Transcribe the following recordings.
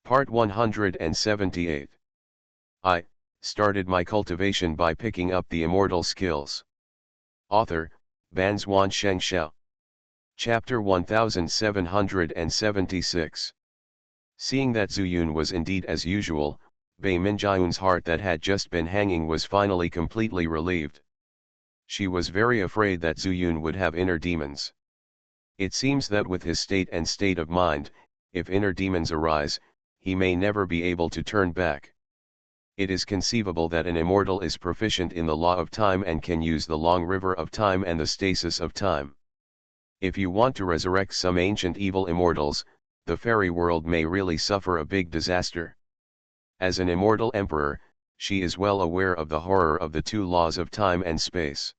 Part 178. I started my cultivation by picking up the immortal skills. Author, Banzuan Xianxia. Chapter 1776. Seeing that Zuyun was indeed as usual, Bei Minjiun's heart that had just been hanging was finally completely relieved. She was very afraid that Zuyun would have inner demons. It seems that with his state of mind, if inner demons arise, he may never be able to turn back. It is conceivable that an immortal is proficient in the law of time and can use the long river of time and the stasis of time. If you want to resurrect some ancient evil immortals, the fairy world may really suffer a big disaster. As an immortal emperor, she is well aware of the horror of the two laws of time and space.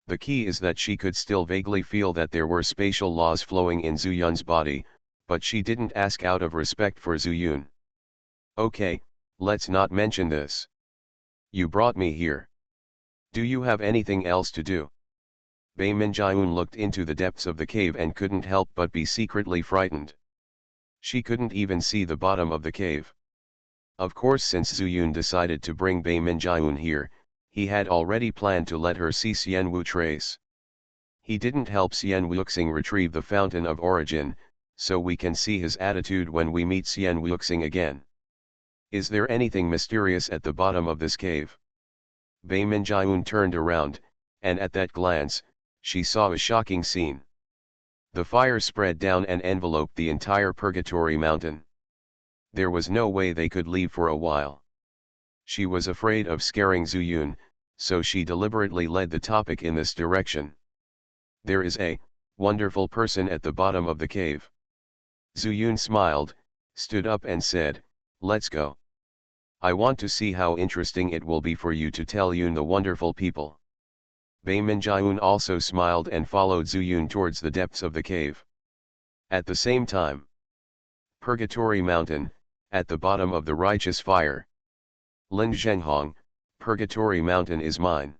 The key is that she could still vaguely feel that there were spatial laws flowing in Zuyun's body, but she didn't ask out of respect for Zuyun. Okay, let's not mention this. You brought me here. Do you have anything else to do? Bei Minjiun looked into the depths of the cave and couldn't help but be secretly frightened. She couldn't even see the bottom of the cave. Of course, since Zuyun decided to bring Bei Minjiun here, he had already planned to let her see Xianwu trace. He didn't help Xianwuxing retrieve the fountain of origin, so we can see his attitude when we meet Xianwuxing again. Is there anything mysterious at the bottom of this cave? Bei Minjiun turned around, and at that glance, she saw a shocking scene. The fire spread down and enveloped the entire Purgatory Mountain. There was no way they could leave for a while. She was afraid of scaring Zuyun, so she deliberately led the topic in this direction. There is a wonderful person at the bottom of the cave. Zuyun smiled, stood up and said, "Let's go. I want to see how interesting it will be for you to tell Yun the wonderful people." Bei Minjiun also smiled and followed Zuyun towards the depths of the cave. At the same time, Purgatory Mountain, at the bottom of the righteous fire. Lin Zhenghong, Purgatory Mountain is mine.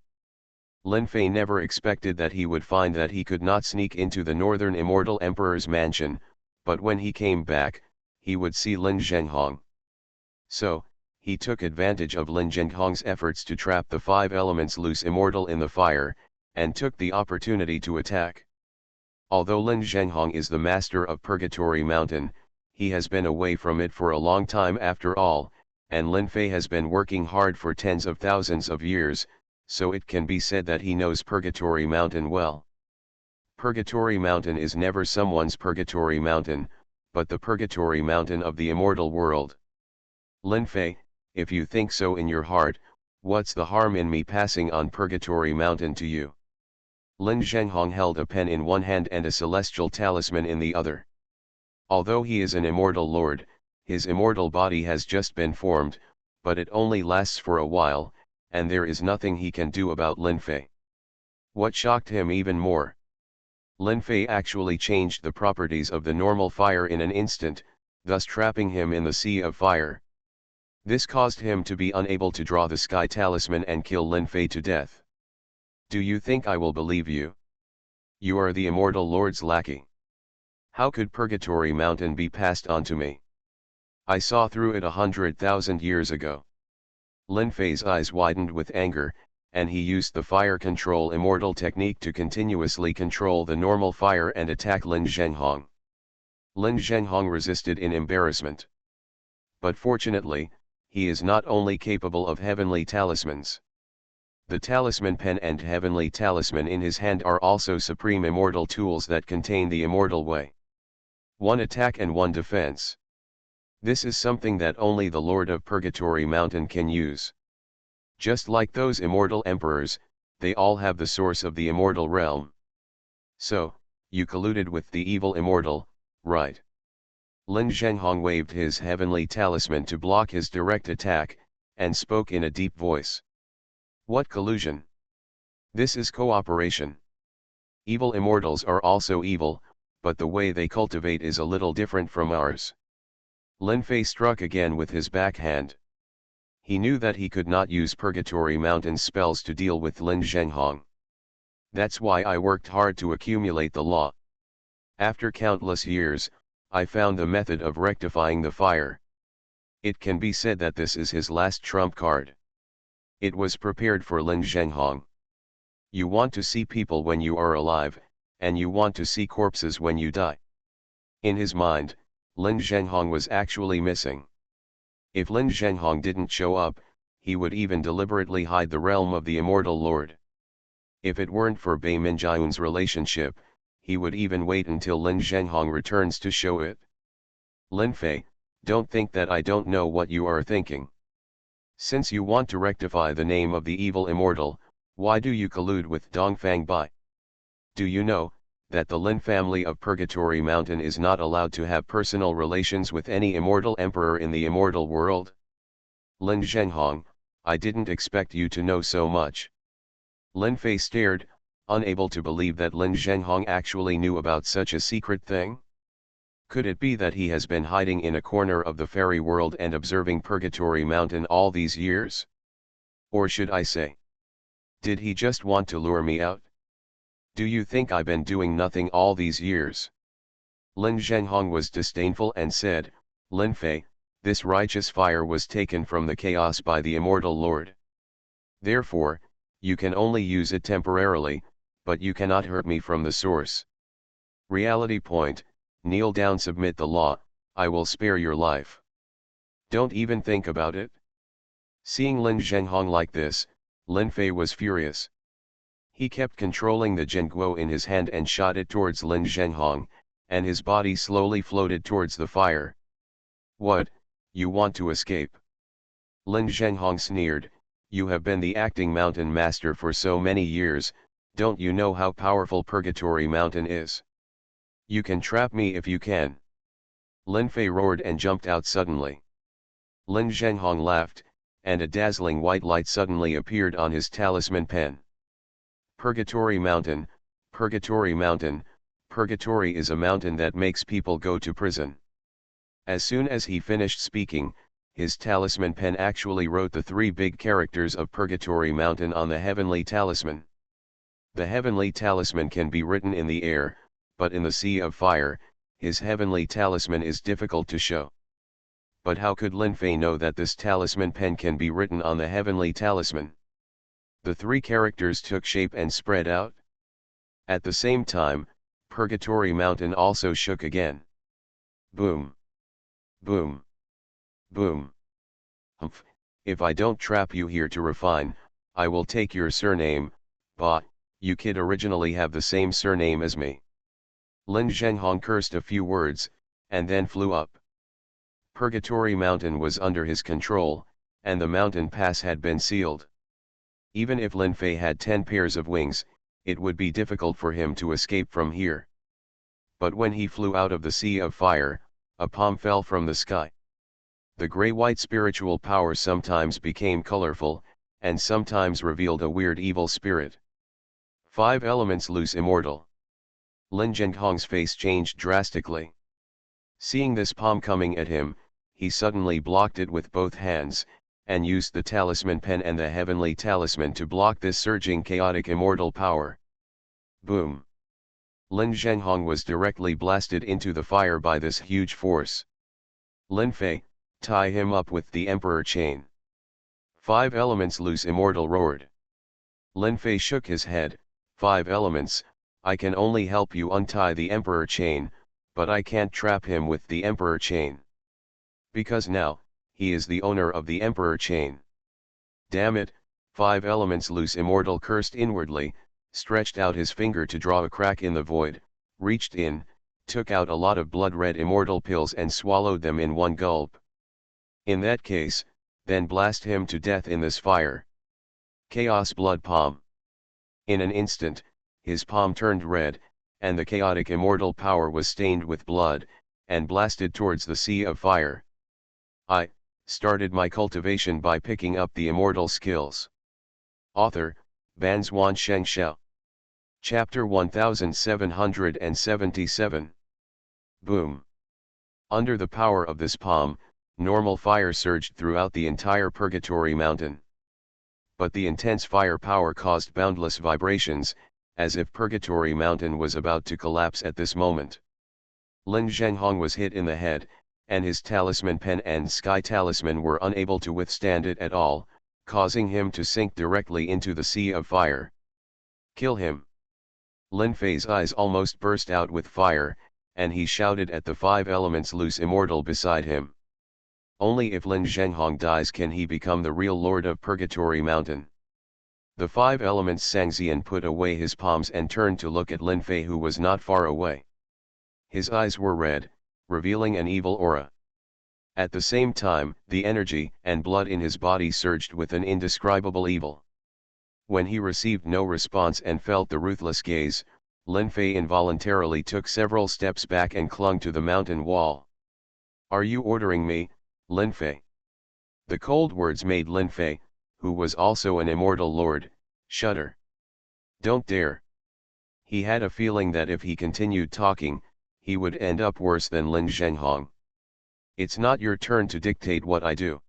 Lin Fei never expected that he would find that he could not sneak into the Northern Immortal Emperor's mansion, but when he came back, he would see Lin Zhenghong. So, he took advantage of Lin Zhenghong's efforts to trap the five elements loose immortal in the fire, and took the opportunity to attack. Although Lin Zhenghong is the master of Purgatory Mountain, he has been away from it for a long time after all, and Lin Fei has been working hard for tens of thousands of years, so it can be said that he knows Purgatory Mountain well. Purgatory Mountain is never someone's Purgatory Mountain, but the Purgatory Mountain of the immortal world. Lin Fei, if you think so in your heart, what's the harm in me passing on Purgatory Mountain to you? Lin Zhenghong held a pen in one hand and a celestial talisman in the other. Although he is an immortal lord, his immortal body has just been formed, but it only lasts for a while, and there is nothing he can do about Lin Fei. What shocked him even more? Lin Fei actually changed the properties of the normal fire in an instant, thus trapping him in the sea of fire. This caused him to be unable to draw the sky talisman and kill Lin Fei to death. Do you think I will believe you? You are the immortal lord's lackey. How could Purgatory Mountain be passed on to me? I saw through it 100,000 years ago. Lin Fei's eyes widened with anger, and he used the fire control immortal technique to continuously control the normal fire and attack Lin Zhenghong. Lin Zhenghong resisted in embarrassment. But fortunately, he is not only capable of heavenly talismans. The talisman pen and heavenly talisman in his hand are also supreme immortal tools that contain the immortal way. One attack and one defense. This is something that only the Lord of Purgatory Mountain can use. Just like those immortal emperors, they all have the source of the immortal realm. So, you colluded with the evil immortal, right? Lin Zhenghong waved his heavenly talisman to block his direct attack, and spoke in a deep voice. What collusion? This is cooperation. Evil immortals are also evil, but the way they cultivate is a little different from ours. Lin Fei struck again with his backhand. He knew that he could not use Purgatory Mountain spells to deal with Lin Zhenghong. That's why I worked hard to accumulate the law. After countless years, I found the method of rectifying the fire. It can be said that this is his last trump card. It was prepared for Lin Zhenghong. You want to see people when you are alive, and you want to see corpses when you die. In his mind, Lin Zhenghong was actually missing. If Lin Zhenghong didn't show up, he would even deliberately hide the realm of the Immortal Lord. If it weren't for Bei Minjian's relationship, he would even wait until Lin Zhenghong returns to show it. Lin Fei, don't think that I don't know what you are thinking. Since you want to rectify the name of the evil immortal, why do you collude with Dongfang Bai? Do you know that the Lin family of Purgatory Mountain is not allowed to have personal relations with any immortal emperor in the immortal world? Lin Zhenghong, I didn't expect you to know so much. Lin Fei stared, unable to believe that Lin Zhenghong actually knew about such a secret thing. Could it be that he has been hiding in a corner of the fairy world and observing Purgatory Mountain all these years? Or should I say, did he just want to lure me out? Do you think I've been doing nothing all these years? Lin Zhenghong was disdainful and said, Lin Fei, this righteous fire was taken from the chaos by the Immortal Lord. Therefore, you can only use it temporarily, but you cannot hurt me from the source. Reality point, kneel down, submit the law, I will spare your life. Don't even think about it. Seeing Lin Zhenghong like this, Lin Fei was furious. He kept controlling the Zhenguo in his hand and shot it towards Lin Zhenghong, and his body slowly floated towards the fire. What, you want to escape? Lin Zhenghong sneered, you have been the acting mountain master for so many years, don't you know how powerful Purgatory Mountain is? You can trap me if you can. Lin Fei roared and jumped out suddenly. Lin Zhenghong laughed, and a dazzling white light suddenly appeared on his talisman pen. Purgatory Mountain, Purgatory Mountain, Purgatory is a mountain that makes people go to prison. As soon as he finished speaking, his talisman pen actually wrote the 3 big characters of Purgatory Mountain on the heavenly talisman. The heavenly talisman can be written in the air, but in the sea of fire, his heavenly talisman is difficult to show. But how could Lin Fei know that this talisman pen can be written on the heavenly talisman? The 3 characters took shape and spread out. At the same time, Purgatory Mountain also shook again. Boom. Boom. Boom. Humph, if I don't trap you here to refine, I will take your surname, Ba, you kid originally have the same surname as me. Lin Zhenghong cursed a few words, and then flew up. Purgatory Mountain was under his control, and the mountain pass had been sealed. Even if Lin Fei had 10 pairs of wings, it would be difficult for him to escape from here. But when he flew out of the sea of fire, a palm fell from the sky. The gray-white spiritual power sometimes became colorful, and sometimes revealed a weird evil spirit. 5 elements loose immortal. Lin Zhenghong's face changed drastically. Seeing this palm coming at him, he suddenly blocked it with both hands, and used the talisman pen and the heavenly talisman to block this surging chaotic immortal power. Boom! Lin Zhenghong was directly blasted into the fire by this huge force. Lin Fei, tie him up with the Emperor chain. 5 elements loose immortal roared. Lin Fei shook his head, 5 elements, I can only help you untie the Emperor chain, but I can't trap him with the Emperor chain. Because now, he is the owner of the Emperor chain. Damn it, 5 elements loose immortal cursed inwardly, stretched out his finger to draw a crack in the void, reached in, took out a lot of blood-red immortal pills and swallowed them in one gulp. In that case, then blast him to death in this fire. Chaos blood palm. In an instant, his palm turned red, and the chaotic immortal power was stained with blood, and blasted towards the sea of fire. I started my cultivation by picking up the immortal skills. Author, Banzhuan Xianxia. Chapter 1777. Boom. Under the power of this palm, normal fire surged throughout the entire Purgatory Mountain. But the intense fire power caused boundless vibrations, as if Purgatory Mountain was about to collapse at this moment. Lin Zhenghong was hit in the head, and his talisman pen and sky talisman were unable to withstand it at all, causing him to sink directly into the sea of fire. Kill him! Lin Fei's eyes almost burst out with fire, and he shouted at the 5 elements loose immortal beside him. Only if Lin Zhenghong dies can he become the real lord of Purgatory Mountain. The 5 elements Xianxia put away his palms and turned to look at Lin Fei, who was not far away. His eyes were red, revealing an evil aura. At the same time, the energy and blood in his body surged with an indescribable evil. When he received no response and felt the ruthless gaze, Lin Fei involuntarily took several steps back and clung to the mountain wall. "Are you ordering me, Lin Fei?" The cold words made Lin Fei, who was also an immortal lord, shudder. "Don't dare." He had a feeling that if he continued talking, he would end up worse than Lin Zhenghong. "It's not your turn to dictate what I do.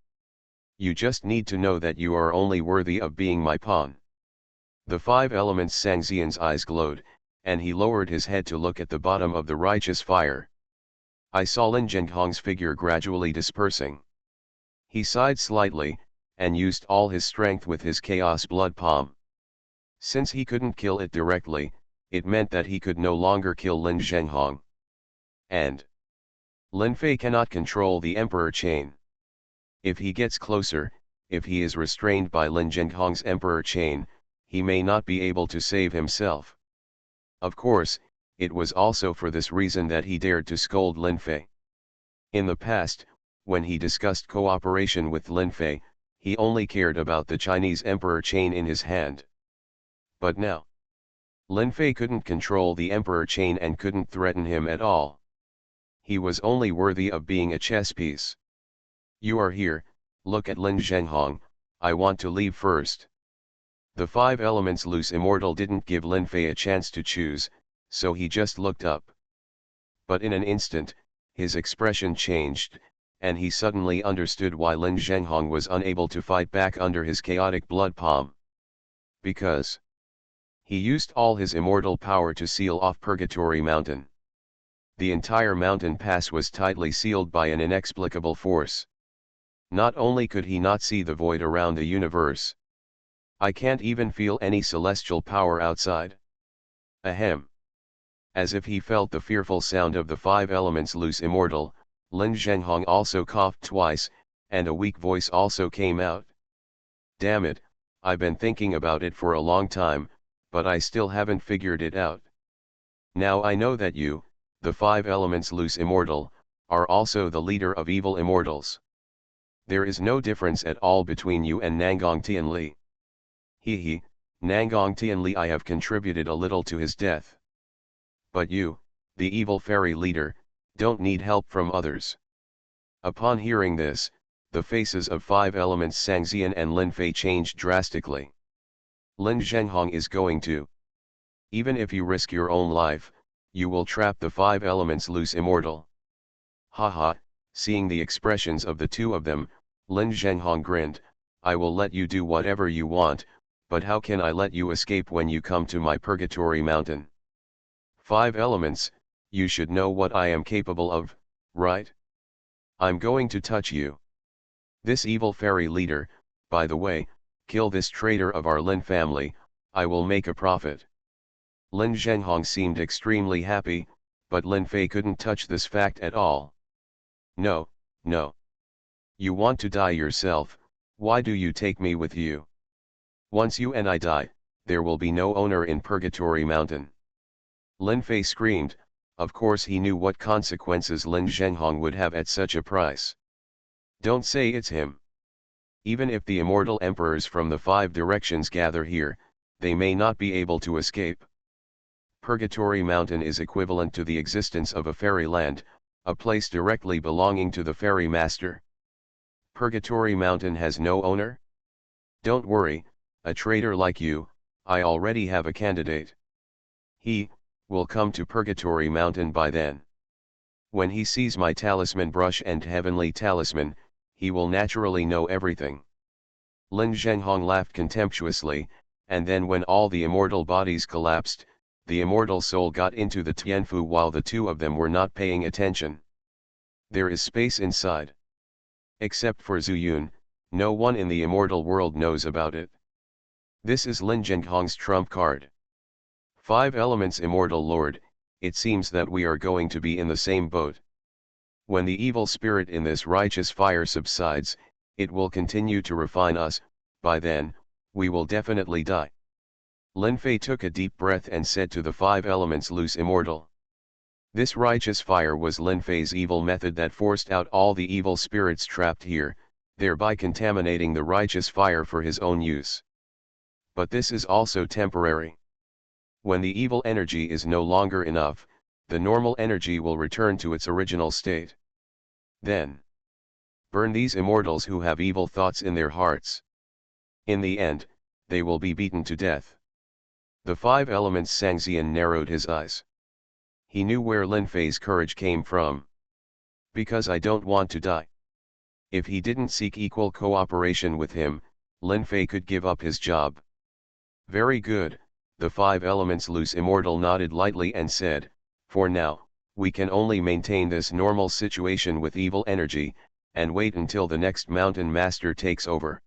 You just need to know that you are only worthy of being my pawn." The 5 elements Xianxia's eyes glowed, and he lowered his head to look at the bottom of the righteous fire. I saw Lin Zhenghong's figure gradually dispersing. He sighed slightly, and used all his strength with his chaos blood palm. Since he couldn't kill it directly, it meant that he could no longer kill Lin Zhenghong. And Lin Fei cannot control the Emperor chain. If he gets closer, if he is restrained by Lin Zhenghong's Emperor chain, he may not be able to save himself. Of course, it was also for this reason that he dared to scold Lin Fei. In the past, when he discussed cooperation with Lin Fei, he only cared about the Chinese Emperor chain in his hand. But now, Lin Fei couldn't control the Emperor chain and couldn't threaten him at all. He was only worthy of being a chess piece. "You are here, look at Lin Zhenghong, I want to leave first." The 5 elements loose immortal didn't give Lin Fei a chance to choose, so he just looked up. But in an instant, his expression changed, and he suddenly understood why Lin Zhenghong was unable to fight back under his chaotic blood palm. Because he used all his immortal power to seal off Purgatory Mountain. The entire mountain pass was tightly sealed by an inexplicable force. Not only could he not see the void around the universe, I can't even feel any celestial power outside. Ahem. As if he felt the fearful sound of the 5 elements loose immortal, Lin Zhenghong also coughed twice, and a weak voice also came out. "Damn it, I've been thinking about it for a long time, but I still haven't figured it out. Now I know that you, the 5 elements loose immortal, are also the leader of evil immortals. There is no difference at all between you and Nangong Tianli. He, Nangong Tianli, I have contributed a little to his death. But you, the evil fairy leader, don't need help from others." Upon hearing this, the faces of 5 elements Xianxia and Lin Fei changed drastically. Lin Zhenghong is going to. Even if you risk your own life, you will trap the 5 elements loose immortal. Haha, seeing the expressions of the two of them, Lin Zhenghong grinned. "I will let you do whatever you want, but how can I let you escape when you come to my Purgatory Mountain? 5 elements, you should know what I am capable of, right? I'm going to touch you. This evil fairy leader, by the way, kill this traitor of our Lin family, I will make a profit." Lin Zhenghong seemed extremely happy, but Lin Fei couldn't touch this fact at all. "No, no. You want to die yourself, why do you take me with you? Once you and I die, there will be no owner in Purgatory Mountain." Lin Fei screamed. Of course he knew what consequences Lin Zhenghong would have at such a price. "Don't say it's him. Even if the immortal emperors from the 5 directions gather here, they may not be able to escape. Purgatory Mountain is equivalent to the existence of a fairy land, a place directly belonging to the fairy master. Purgatory Mountain has no owner? Don't worry, a traitor like you, I already have a candidate. He will come to Purgatory Mountain by then. When he sees my talisman brush and heavenly talisman, he will naturally know everything." Lin Zhenghong laughed contemptuously, and then when all the immortal bodies collapsed, the immortal soul got into the Tianfu while the two of them were not paying attention. There is space inside. Except for Zuyun, no one in the immortal world knows about it. This is Lin Zhenghong's trump card. 5 elements immortal lord, it seems that we are going to be in the same boat. When the evil spirit in this righteous fire subsides, it will continue to refine us, by then, we will definitely die. Lin Fei took a deep breath and said to the 5 elements loose immortal. This righteous fire was Lin Fei's evil method that forced out all the evil spirits trapped here, thereby contaminating the righteous fire for his own use. But this is also temporary. When the evil energy is no longer enough, the normal energy will return to its original state. Then, burn these immortals who have evil thoughts in their hearts. In the end, they will be beaten to death. The 5 elements Xianxia narrowed his eyes. He knew where Lin Fei's courage came from. Because I don't want to die. If he didn't seek equal cooperation with him, Lin Fei could give up his job. Very good, the 5 elements loose immortal nodded lightly and said, for now, we can only maintain this normal situation with evil energy, and wait until the next mountain master takes over.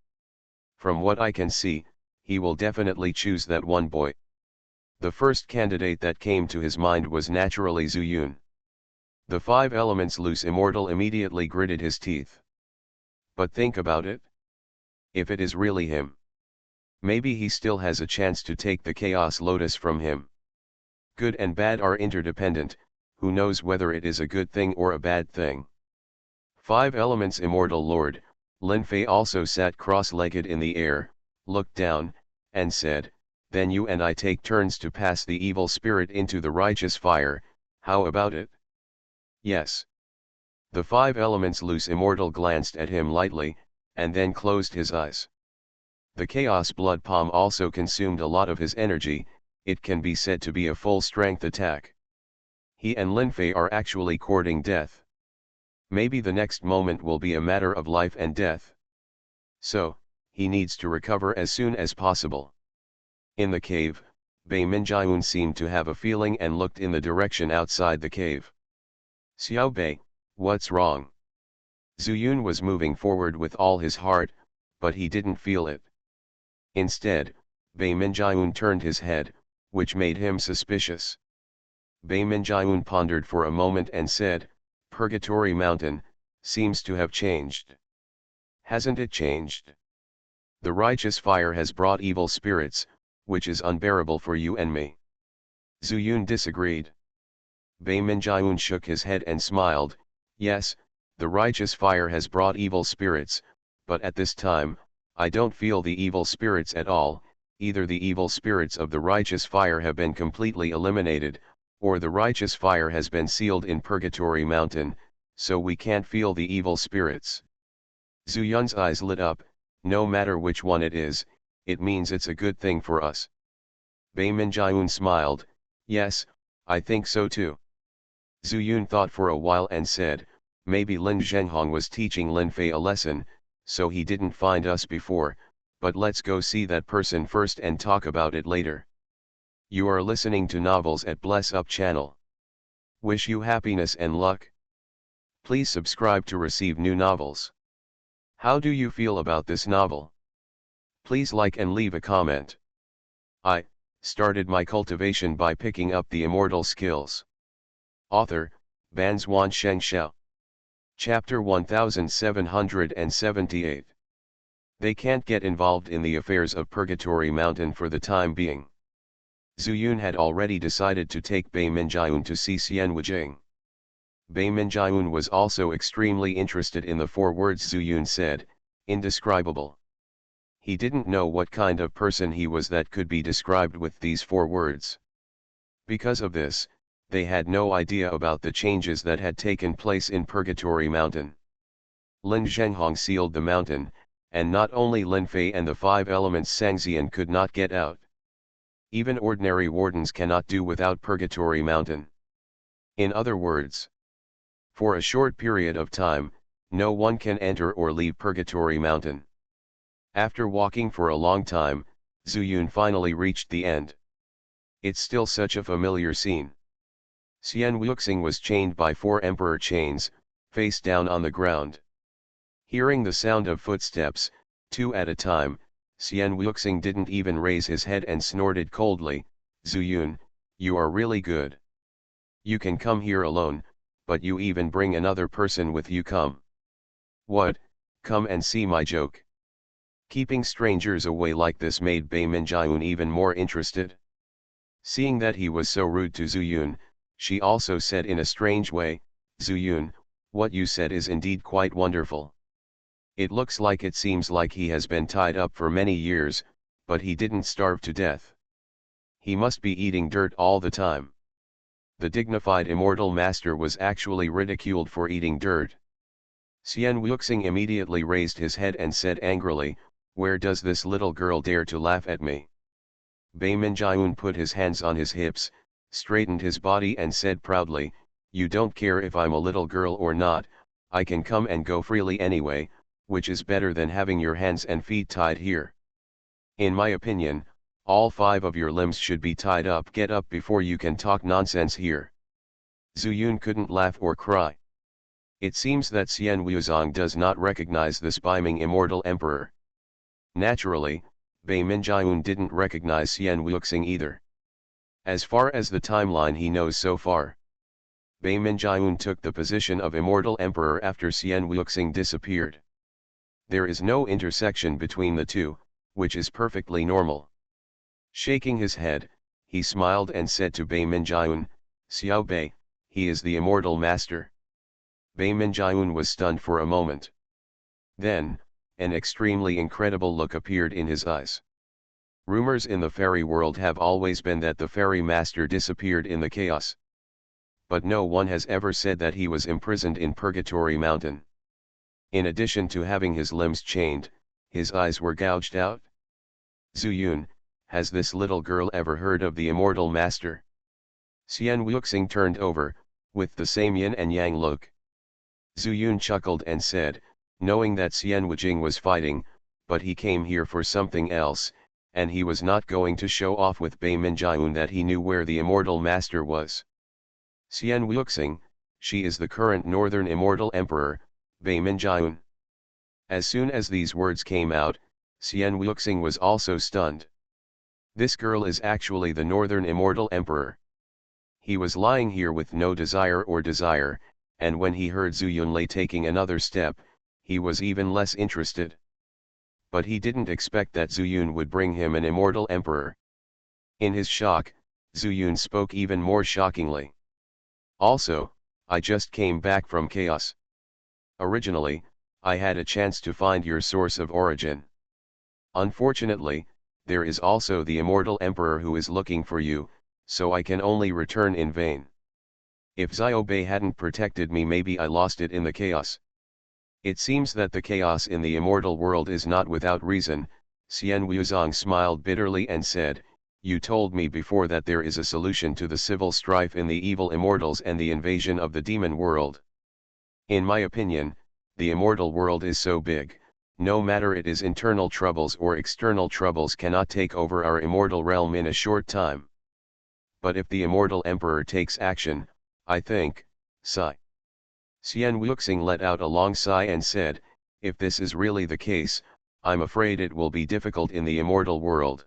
From what I can see, he will definitely choose that one boy. The first candidate that came to his mind was naturally Zuyun. The 5 elements loose immortal immediately gritted his teeth. But think about it. If it is really him, maybe he still has a chance to take the Chaos Lotus from him. Good and bad are interdependent, who knows whether it is a good thing or a bad thing. 5 elements immortal lord, Lin Fei also sat cross-legged in the air, looked down, and said, then you and I take turns to pass the evil spirit into the righteous fire, how about it? Yes. The 5 elements loose immortal glanced at him lightly, and then closed his eyes. The Chaos Blood Palm also consumed a lot of his energy, it can be said to be a full-strength attack. He and Lin Fei are actually courting death. Maybe the next moment will be a matter of life and death. So, he needs to recover as soon as possible. In the cave, Bei Minjiun seemed to have a feeling and looked in the direction outside the cave. Xiao Bei, what's wrong? Zuyun was moving forward with all his heart, but he didn't feel it. Instead, Bei Minjiun turned his head, which made him suspicious. Bei Minjiun pondered for a moment and said, Purgatory Mountain, seems to have changed. Hasn't it changed? The righteous fire has brought evil spirits, which is unbearable for you and me. Zuyun disagreed. Bei Minjiun shook his head and smiled, yes, the righteous fire has brought evil spirits, but at this time, I don't feel the evil spirits at all, either the evil spirits of the righteous fire have been completely eliminated, or the righteous fire has been sealed in Purgatory Mountain, so we can't feel the evil spirits. Zuyun's eyes lit up, no matter which one it is, it means it's a good thing for us. Bei Minjiun smiled, yes, I think so too. Zuyun thought for a while and said, maybe Lin Zhenghong was teaching Lin Fei a lesson, so he didn't find us before, but let's go see that person first and talk about it later. You are listening to Novels at Bless Up channel. Wish you happiness and luck. Please subscribe to receive new novels. How do you feel about this novel? Please like and leave a comment. I started my cultivation by picking up the immortal skills. Author, Banzuan Xianxia. Chapter 1778. They can't get involved in the affairs of Purgatory Mountain for the time being. Zuyun had already decided to take Bei Minjiun to see Xian Wujing. Bei Minjiun was also extremely interested in the 4 words Zuyun said, indescribable. He didn't know what kind of person he was that could be described with these 4 words. Because of this, they had no idea about the changes that had taken place in Purgatory Mountain. Lin Zhenghong sealed the mountain, and not only Lin Fei and the 5 elements Xianxian could not get out. Even ordinary wardens cannot do without Purgatory Mountain. In other words, for a short period of time, no one can enter or leave Purgatory Mountain. After walking for a long time, Zuyun finally reached the end. It's still such a familiar scene. Xian Wuxing was chained by 4 emperor chains, face down on the ground. Hearing the sound of footsteps, two at a time, Xian Wuxing didn't even raise his head and snorted coldly, "Zuyun, you are really good. You can come here alone, but you even bring another person with you. Come. What, come and see my joke." Keeping strangers away like this made Bei Minjiun even more interested. Seeing that he was so rude to Zuyun, she also said in a strange way, "Zuyun, what you said is indeed quite wonderful. It seems like he has been tied up for many years, but he didn't starve to death. He must be eating dirt all the time." The dignified immortal master was actually ridiculed for eating dirt. Xian Wuxing immediately raised his head and said angrily, "Where does this little girl dare to laugh at me?" Bei Minjiun put his hands on his hips, straightened his body and said proudly, "You don't care if I'm a little girl or not, I can come and go freely anyway, which is better than having your hands and feet tied here. In my opinion, all 5 of your limbs should be tied up. Get up before you can talk nonsense here." Zuyun couldn't laugh or cry. It seems that Xian Wuzong does not recognize this beaming immortal emperor. Naturally, Bei Minjiun didn't recognize Xian Wuxing either. As far as the timeline he knows so far, Bei Minjiun took the position of immortal emperor after Xian Wuxing disappeared. There is no intersection between the two, which is perfectly normal. Shaking his head, he smiled and said to Bei Minjiun, "Xiao Bei, he is the immortal master." Bei Minjiun was stunned for a moment. Then, an extremely incredible look appeared in his eyes. Rumors in the fairy world have always been that the fairy master disappeared in the chaos. But no one has ever said that he was imprisoned in Purgatory Mountain. In addition to having his limbs chained, his eyes were gouged out. "Zuyun, has this little girl ever heard of the immortal master?" Xian Wuxing turned over, with the same yin and yang look. Zuyun chuckled and said, knowing that Xian Wujing was fighting, but he came here for something else, and he was not going to show off with Bei Minjiun that he knew where the immortal master was. "Xian Wuxing, she is the current northern immortal emperor, Bei Minjiun." As soon as these words came out, Xian Wuxing was also stunned. This girl is actually the northern immortal emperor. He was lying here with no desire, and when he heard Zhu Yunlei taking another step, he was even less interested. But he didn't expect that Zhu Yun would bring him an immortal emperor. In his shock, Zhu Yun spoke even more shockingly. "Also, I just came back from chaos. Originally, I had a chance to find your source of origin. Unfortunately, there is also the immortal emperor who is looking for you, so I can only return in vain. If Xiao Bei hadn't protected me, maybe I lost it in the chaos." It seems that the chaos in the immortal world is not without reason. Xian Wuzong smiled bitterly and said, "You told me before that there is a solution to the civil strife in the evil immortals and the invasion of the demon world. In my opinion, the immortal world is so big, no matter it is internal troubles or external troubles cannot take over our immortal realm in a short time. But if the immortal emperor takes action, I think, sigh." Xian Wuxing let out a long sigh and said, "If this is really the case, I'm afraid it will be difficult in the immortal world."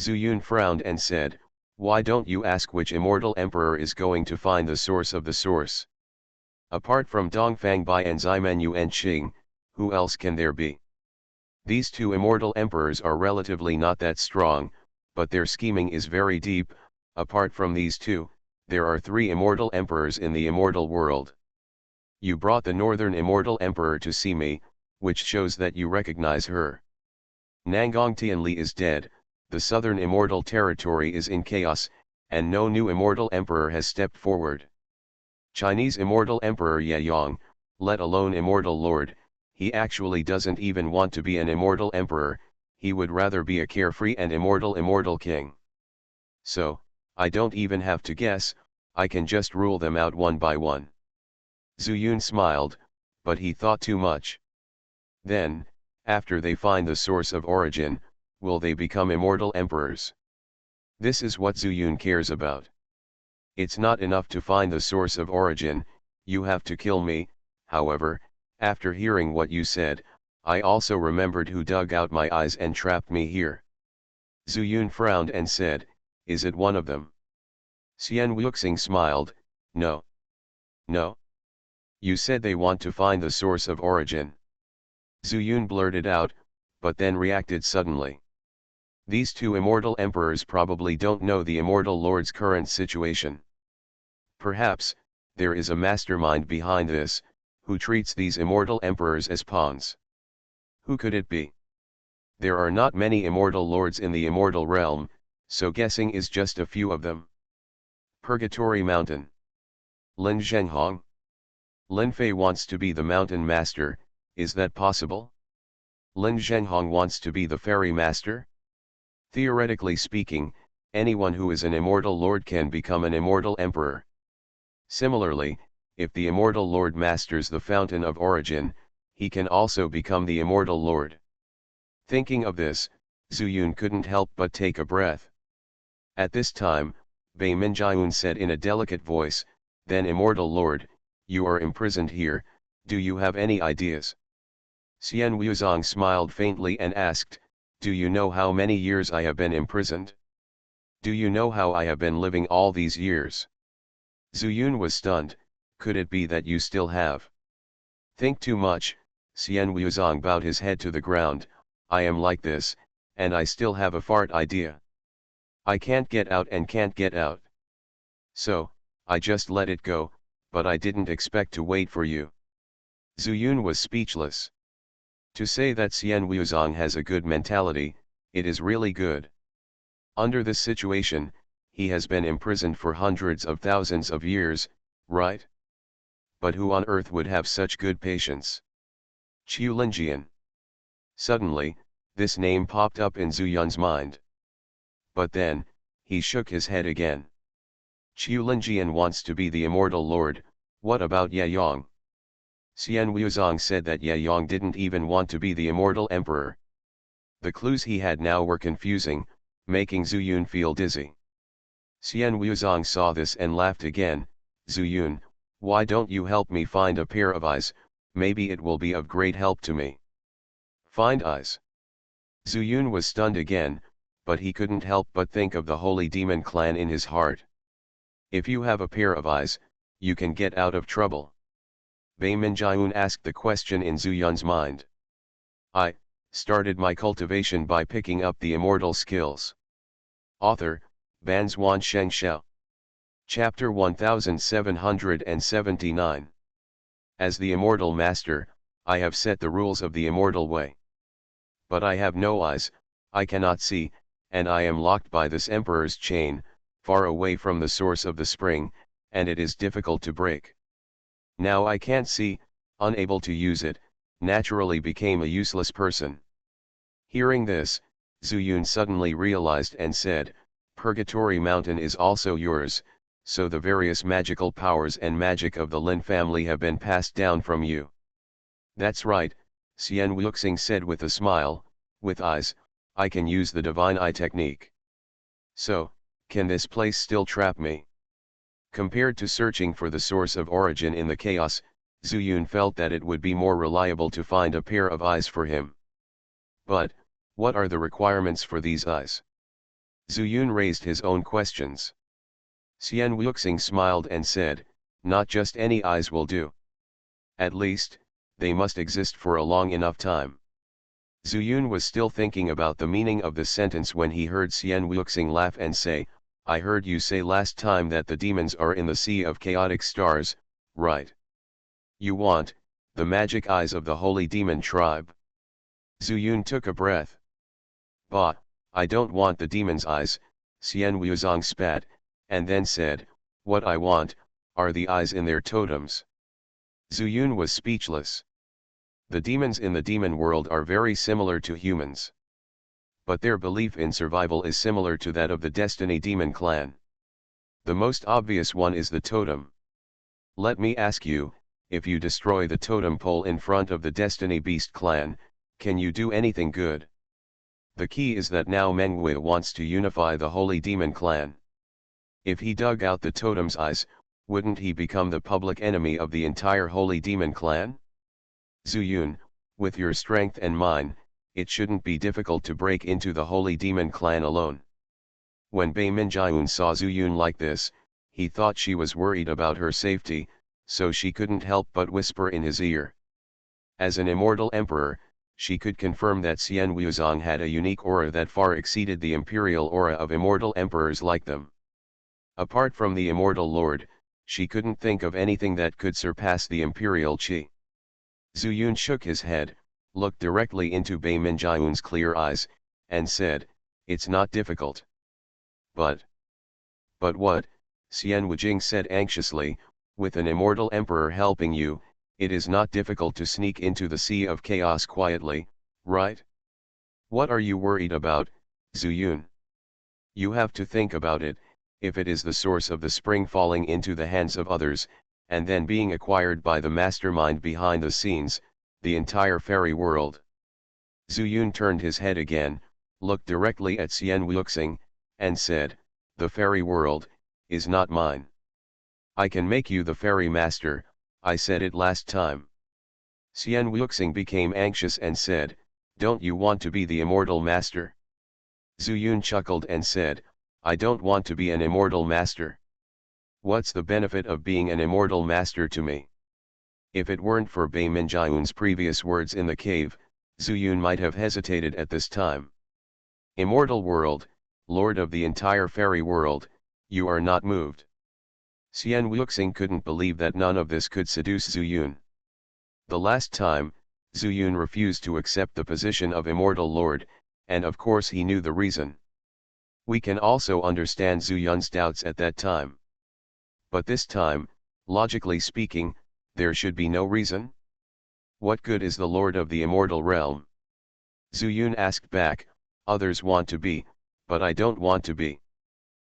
Zhu Yun frowned and said, "Why don't you ask which immortal emperor is going to find the source of the source? Apart from Dongfang Bai and Ziman Yuan Qing, who else can there be? These 2 immortal emperors are relatively not that strong, but their scheming is very deep. Apart from these 2, there are 3 immortal emperors in the immortal world. You brought the northern immortal emperor to see me, which shows that you recognize her. Nangong Tianli is dead, the southern immortal territory is in chaos, and no new immortal emperor has stepped forward. Chinese immortal emperor Ye Yang, let alone immortal lord, he actually doesn't even want to be an immortal emperor, he would rather be a carefree and immortal king. So, I don't even have to guess, I can just rule them out one by one." Zhu Yun smiled, but he thought too much. Then, after they find the source of origin, will they become immortal emperors? This is what Zhu Yun cares about. It's not enough to find the source of origin, you have to kill me, however, after hearing what you said, I also remembered who dug out my eyes and trapped me here. Zhu Yun frowned and said, is it one of them? Xian Wuxing smiled, no. No. You said they want to find the source of origin. Zhu Yun blurted out, but then reacted suddenly. These two immortal emperors probably don't know the immortal lord's current situation. Perhaps, there is a mastermind behind this, who treats these immortal emperors as pawns. Who could it be? There are not many immortal lords in the immortal realm, so guessing is just a few of them. Purgatory Mountain. Lin Zhenghong. Lin Fei wants to be the mountain master, is that possible? Lin Zhenghong wants to be the fairy master? Theoretically speaking, anyone who is an immortal lord can become an immortal emperor. Similarly, if the immortal lord masters the fountain of origin, he can also become the immortal lord. Thinking of this, Zhu Yun couldn't help but take a breath. At this time, Bei Minjiun said in a delicate voice, then immortal lord, you are imprisoned here, do you have any ideas? Xian Wuzong smiled faintly and asked, do you know how many years I have been imprisoned? Do you know how I have been living all these years? Zhu Yun was stunned, could it be that you still have? Think too much, Xian Wuzong bowed his head to the ground, I am like this, and I still have a fart idea. I can't get out and can't get out. So, I just let it go, but I didn't expect to wait for you. Zhu Yun was speechless. To say that Xian Wuzong has a good mentality, it is really good. Under this situation, he has been imprisoned for hundreds of thousands of years, right? But who on earth would have such good patience? Qiu Linjian. Suddenly, this name popped up in Zhu Yun's mind. But then, he shook his head again. Qiu Linjian wants to be the immortal lord, what about Ye Yong? Xian Wuzong said that Ye Yong didn't even want to be the immortal emperor. The clues he had now were confusing, making Zhu Yun feel dizzy. Xian Wuzong saw this and laughed again, Zhu Yun, why don't you help me find a pair of eyes, maybe it will be of great help to me. Find eyes. Zhu Yun was stunned again, but he couldn't help but think of the holy demon clan in his heart. If you have a pair of eyes, you can get out of trouble. Bei Minjiun asked the question in Zhu Yun's mind. I started my cultivation by picking up the immortal skills. Author, Banzuan Xianxia. Chapter 1779. As the immortal master, I have set the rules of the immortal way. But I have no eyes, I cannot see, and I am locked by this emperor's chain, far away from the source of the spring, and it is difficult to break. Now I can't see, unable to use it, naturally became a useless person. Hearing this, Zhu Yun suddenly realized and said, Purgatory Mountain is also yours, so the various magical powers and magic of the Lin family have been passed down from you. That's right, Xian Wuxing said with a smile, with eyes, I can use the divine eye technique. So, can this place still trap me? Compared to searching for the source of origin in the chaos, Zhu Yun felt that it would be more reliable to find a pair of eyes for him. But, what are the requirements for these eyes? Zhu Yun raised his own questions. Xian Wuxing smiled and said, not just any eyes will do. At least, they must exist for a long enough time. Zhu Yun was still thinking about the meaning of the sentence when he heard Xian Wuxing laugh and say, I heard you say last time that the demons are in the sea of chaotic stars, right? You want, the magic eyes of the holy demon tribe. Zhu Yun took a breath. Bah, I don't want the demon's eyes, Xian Wuzong spat, and then said, what I want, are the eyes in their totems. Zhu Yun was speechless. The demons in the demon world are very similar to humans. But their belief in survival is similar to that of the Destiny Demon clan. The most obvious one is the totem. Let me ask you, if you destroy the totem pole in front of the Destiny Beast clan, can you do anything good? The key is that now Menghui wants to unify the Holy Demon clan. If he dug out the totem's eyes, wouldn't he become the public enemy of the entire Holy Demon clan? Zuyun, with your strength and mine, it shouldn't be difficult to break into the Holy Demon clan alone. When Bei Minjiun saw Zuyun like this, he thought she was worried about her safety, so she couldn't help but whisper in his ear. As an immortal emperor, she could confirm that Xian Wuzong had a unique aura that far exceeded the imperial aura of immortal emperors like them. Apart from the immortal lord, she couldn't think of anything that could surpass the imperial qi. Zuyun shook his head, looked directly into Bei Minjiun's clear eyes, and said, "It's not difficult." But what? Xian Wujing said anxiously, "With an immortal emperor helping you, it is not difficult to sneak into the Sea of Chaos quietly, right? What are you worried about, Zuyun? You have to think about it, if it is the source of the spring falling into the hands of others, and then being acquired by the mastermind behind the scenes, the entire fairy world." Zuyun turned his head again, looked directly at Xian Wuxing, and said, "The fairy world is not mine. I can make you the fairy master, I said it last time." Xian Wuxing became anxious and said, "Don't you want to be the immortal master?" Zuyun chuckled and said, "I don't want to be an immortal master. What's the benefit of being an immortal master to me?" If it weren't for Bei Minjiun's previous words in the cave, Zuyun might have hesitated at this time. "Immortal world, lord of the entire fairy world, you are not moved." Xian Wuxing couldn't believe that none of this could seduce Zuyun. The last time, Zuyun refused to accept the position of immortal lord, and of course he knew the reason. We can also understand Zuyun's doubts at that time. But this time, logically speaking, there should be no reason. What good is the lord of the immortal realm? Zuyun asked back, "Others want to be, but I don't want to be."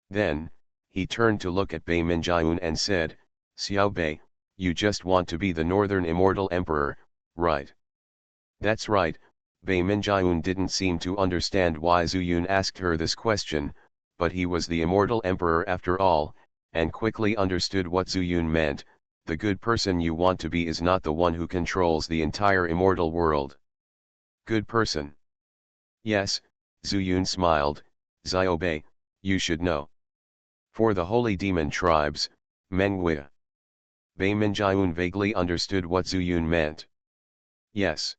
Then, he turned to look at Bei Minjiun and said, "Xiao Bei, you just want to be the northern immortal emperor, right?" "That's right." Bei Minjiun didn't seem to understand why Zuyun asked her this question, but he was the immortal emperor after all, and quickly understood what Zuyun meant. The good person you want to be is not the one who controls the entire immortal world. Good person. Yes, Zuyun smiled, "Xiao Bei, you should know. For the holy demon tribes, Mengwei." Bei Minjiun vaguely understood what Zuyun meant. Yes.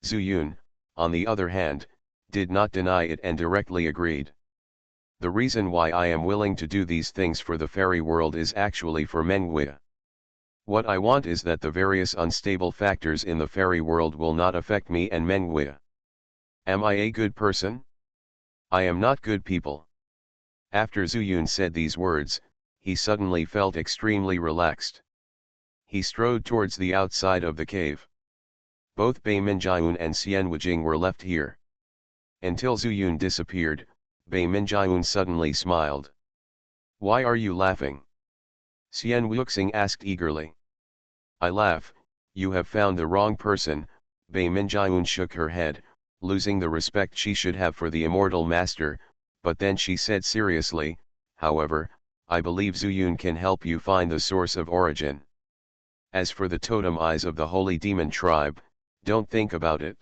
Zuyun, on the other hand, did not deny it and directly agreed. "The reason why I am willing to do these things for the fairy world is actually for Mengwei. What I want is that the various unstable factors in the fairy world will not affect me and Mengwei. Am I a good person? I am not good people." After Zuyun said these words, he suddenly felt extremely relaxed. He strode towards the outside of the cave. Both Bei Minjiun and Xian Wujing were left here. Until Zuyun disappeared, Bei Minjiun suddenly smiled. "Why are you laughing?" Xian Wuxing asked eagerly. "I laugh, you have found the wrong person." Bei Minjiun shook her head, losing the respect she should have for the immortal master, but then she said seriously, "However, I believe Zuyun can help you find the source of origin. As for the totem eyes of the holy demon tribe, don't think about it."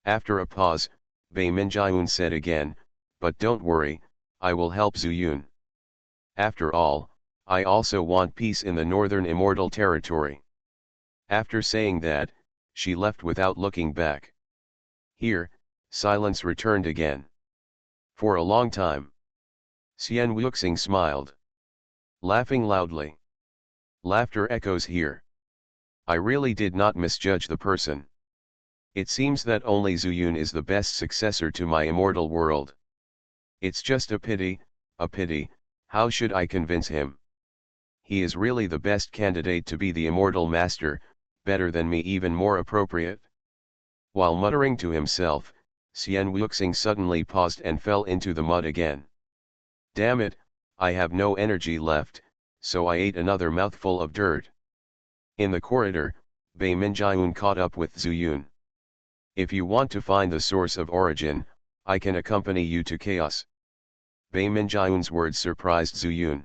After a pause, Bei Minjiun said again, "But don't worry, I will help Zuyun. After all, I also want peace in the northern immortal territory." After saying that, she left without looking back. Here, silence returned again. For a long time. Xian Wuxing smiled. Laughing loudly. Laughter echoes here. I really did not misjudge the person. It seems that only Zuyun is the best successor to my immortal world. It's just a pity, how should I convince him? He is really the best candidate to be the immortal master, better than me, even more appropriate. While muttering to himself, Xian Wuxing suddenly paused and fell into the mud again. Damn it, I have no energy left, so I ate another mouthful of dirt. In the corridor, Bei Minjiun caught up with Zuyun. If you want to find the source of origin, I can accompany you to chaos. Bei Minjiun's words surprised Zuyun.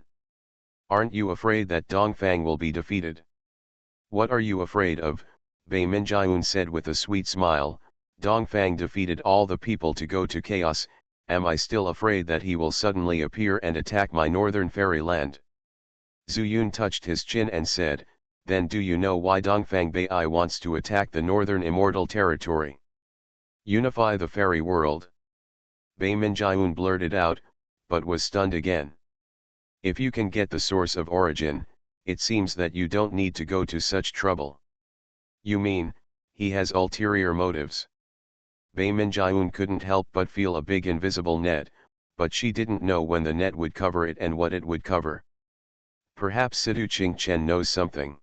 Aren't you afraid that Dongfang will be defeated? What are you afraid of? Bei Minjiun said with a sweet smile. Dongfang defeated all the people to go to chaos, am I still afraid that he will suddenly appear and attack my northern fairyland? Zuyun touched his chin and said, then do you know why Dongfang Bei wants to attack the northern immortal territory? Unify the fairy world. Bei Minjiun blurted out, but was stunned again. If you can get the source of origin, it seems that you don't need to go to such trouble. You mean, he has ulterior motives? Bei Minjiun couldn't help but feel a big invisible net, but she didn't know when the net would cover it and what it would cover. Perhaps Sidu Qingchen knows something.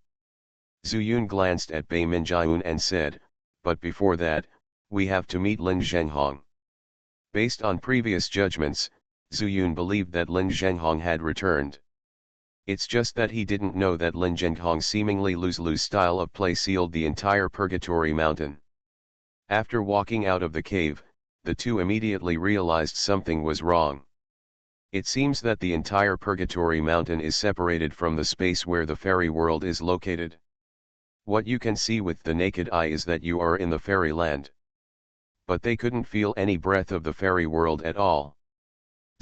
Zuyun glanced at Bei Minjiun and said, but before that, we have to meet Lin Zhenghong. Based on previous judgments, Zuyun believed that Lin Zhenghong had returned. It's just that he didn't know that Lin Zhenghong's seemingly lose-lose style of play sealed the entire Purgatory Mountain. After walking out of the cave, the two immediately realized something was wrong. It seems that the entire Purgatory Mountain is separated from the space where the fairy world is located. What you can see with the naked eye is that you are in the fairyland. But they couldn't feel any breath of the fairy world at all.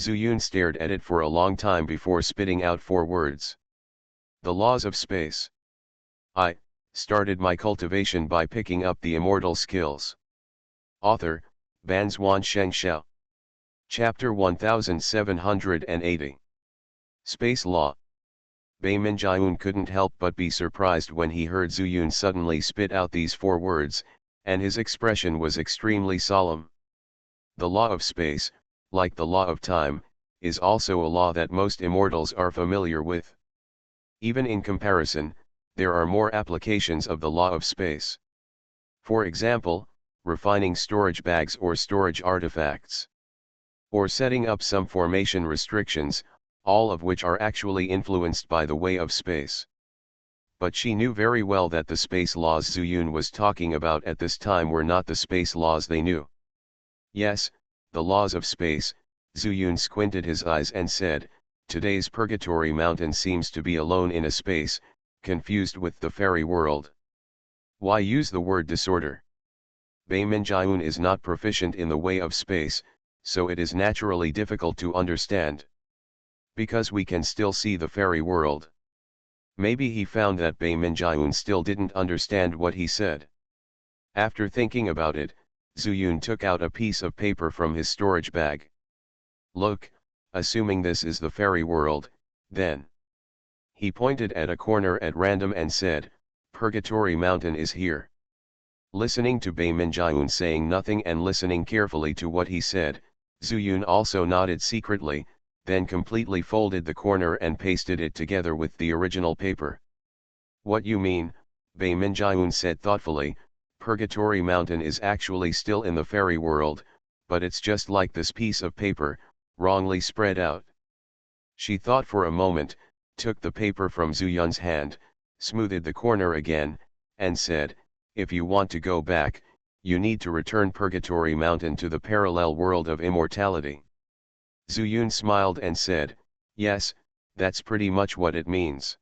Zuyun stared at it for a long time before spitting out 4 words. The laws of space. I started my cultivation by picking up the immortal skills. Author, Banzuan Xianxia. Chapter 1780. Space Law. Bei Minjiun couldn't help but be surprised when he heard Zuyun suddenly spit out these 4 words, and his expression was extremely solemn. The law of space, like the law of time, is also a law that most immortals are familiar with. Even in comparison, there are more applications of the law of space. For example, refining storage bags or storage artifacts. Or setting up some formation restrictions, all of which are actually influenced by the way of space. But she knew very well that the space laws Zuyun was talking about at this time were not the space laws they knew. Yes, the laws of space. Zuyun squinted his eyes and said, today's Purgatory Mountain seems to be alone in a space, confused with the fairy world. Why use the word disorder? Bei Minjiun is not proficient in the way of space, so it is naturally difficult to understand. Because we can still see the fairy world. Maybe he found that Bei Minjiun still didn't understand what he said. After thinking about it, Zuyun took out a piece of paper from his storage bag. Look, assuming this is the fairy world, then. He pointed at a corner at random and said, Purgatory Mountain is here. Listening to Bei Minjiun saying nothing and listening carefully to what he said, Zuyun also nodded secretly, then completely folded the corner and pasted it together with the original paper. What you mean, Bei Minjiun said thoughtfully, Purgatory Mountain is actually still in the fairy world, but it's just like this piece of paper, wrongly spread out. She thought for a moment, took the paper from Zuyun's hand, smoothed the corner again, and said, if you want to go back, you need to return Purgatory Mountain to the parallel world of immortality. Zuyun smiled and said, yes, that's pretty much what it means.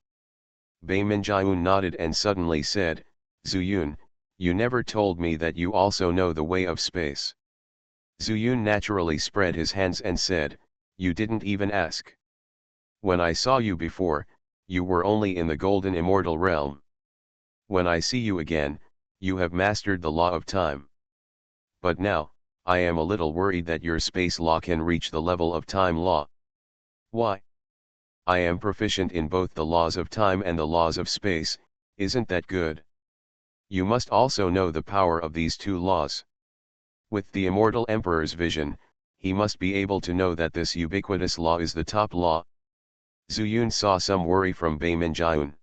Bei Minjiun nodded and suddenly said, Zuyun, you never told me that you also know the way of space. Zuyun naturally spread his hands and said, you didn't even ask. When I saw you before, you were only in the golden immortal realm. When I see you again, you have mastered the law of time. But now, I am a little worried that your space law can reach the level of time law. Why? I am proficient in both the laws of time and the laws of space, isn't that good? You must also know the power of these 2 laws. With the immortal emperor's vision, he must be able to know that this ubiquitous law is the top law. Zuyun saw some worry from Bei Minjiun.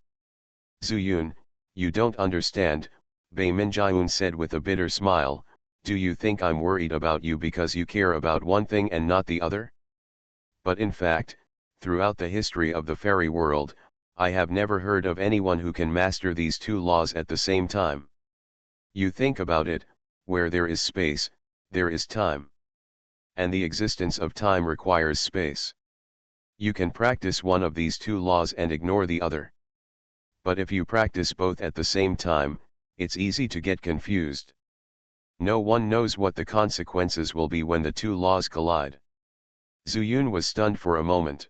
Zuyun, you don't understand, Bei Minjiun said with a bitter smile, do you think I'm worried about you because you care about one thing and not the other? But in fact, throughout the history of the fairy world, I have never heard of anyone who can master these 2 laws at the same time. You think about it, where there is space, there is time. And the existence of time requires space. You can practice one of these two laws and ignore the other. But if you practice both at the same time, it's easy to get confused. No one knows what the consequences will be when the two laws collide. Zuyun was stunned for a moment.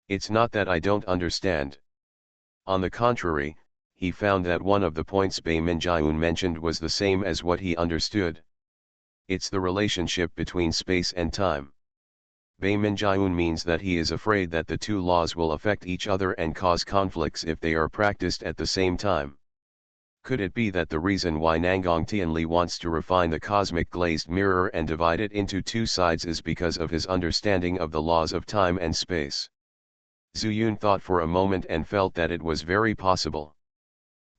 It's not that I don't understand. On the contrary, he found that one of the points Bei Minjiun mentioned was the same as what he understood. It's the relationship between space and time. Bei Minjiun means that he is afraid that the two laws will affect each other and cause conflicts if they are practiced at the same time. Could it be that the reason why Nangang Tianli wants to refine the cosmic glazed mirror and divide it into two sides is because of his understanding of the laws of time and space? Zuyun thought for a moment and felt that it was very possible.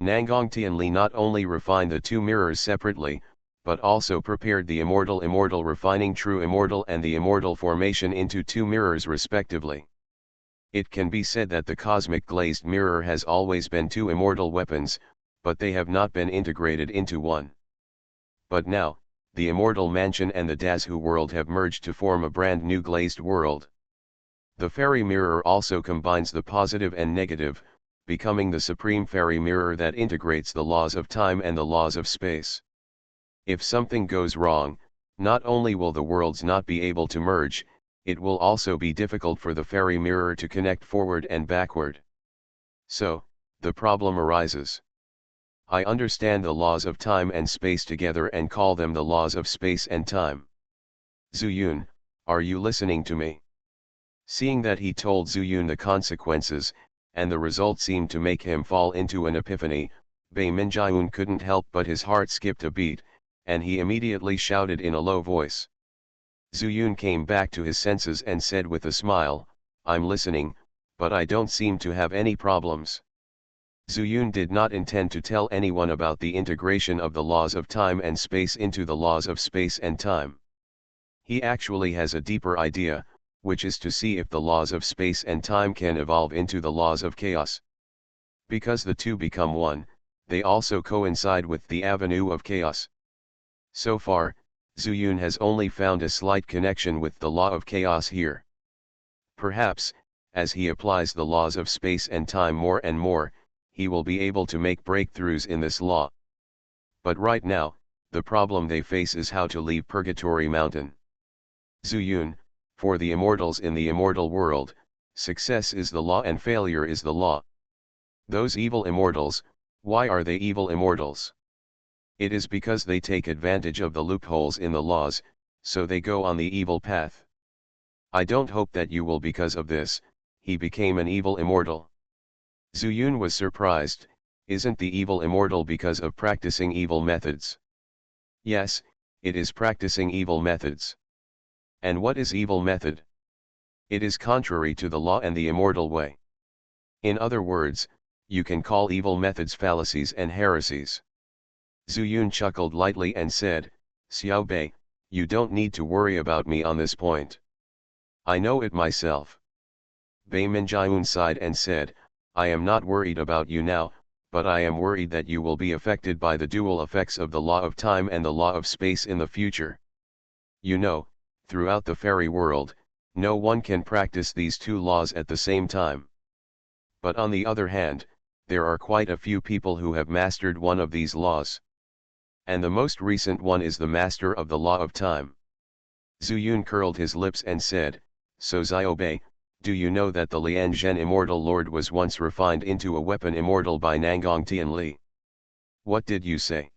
Nangang Tianli not only refined the two mirrors separately, but also prepared the immortal refining true immortal and the immortal formation into two mirrors respectively. It can be said that the cosmic glazed mirror has always been two immortal weapons, but they have not been integrated into one. But now, the immortal mansion and the Dazhu world have merged to form a brand new glazed world. The fairy mirror also combines the positive and negative, becoming the supreme fairy mirror that integrates the laws of time and the laws of space. If something goes wrong, not only will the worlds not be able to merge, it will also be difficult for the fairy mirror to connect forward and backward. So, the problem arises. I understand the laws of time and space together and call them the laws of space and time. Zuyun, are you listening to me? Seeing that he told Zuyun the consequences, and the result seemed to make him fall into an epiphany, Bei Minjiun couldn't help but his heart skipped a beat, and he immediately shouted in a low voice. Zuyun came back to his senses and said with a smile, I'm listening, but I don't seem to have any problems. Zuyun did not intend to tell anyone about the integration of the laws of time and space into the laws of space and time. He actually has a deeper idea, which is to see if the laws of space and time can evolve into the laws of chaos. Because the two become one, they also coincide with the avenue of chaos. So far, Zuyun has only found a slight connection with the law of chaos here. Perhaps, as he applies the laws of space and time more and more, he will be able to make breakthroughs in this law. But right now, the problem they face is how to leave Purgatory Mountain. Zuyun, for the immortals in the immortal world, success is the law and failure is the law. Those evil immortals, why are they evil immortals? It is because they take advantage of the loopholes in the laws, so they go on the evil path. I don't hope that you will because of this, he became an evil immortal. Zuyun was surprised, isn't the evil immortal because of practicing evil methods? Yes, it is practicing evil methods. And what is evil method? It is contrary to the law and the immortal way. In other words, you can call evil methods fallacies and heresies. Zuyun chuckled lightly and said, Xiao Bei, you don't need to worry about me on this point. I know it myself. Bei Minjiun sighed and said, I am not worried about you now, but I am worried that you will be affected by the dual effects of the law of time and the law of space in the future. You know, throughout the fairy world, no one can practice these two laws at the same time. But on the other hand, there are quite a few people who have mastered one of these laws. And the most recent one is the master of the law of time. Zuyun curled his lips and said, So Xiaobei, do you know that the Lianzhen immortal lord was once refined into a weapon immortal by Nangang Tianli? What did you say?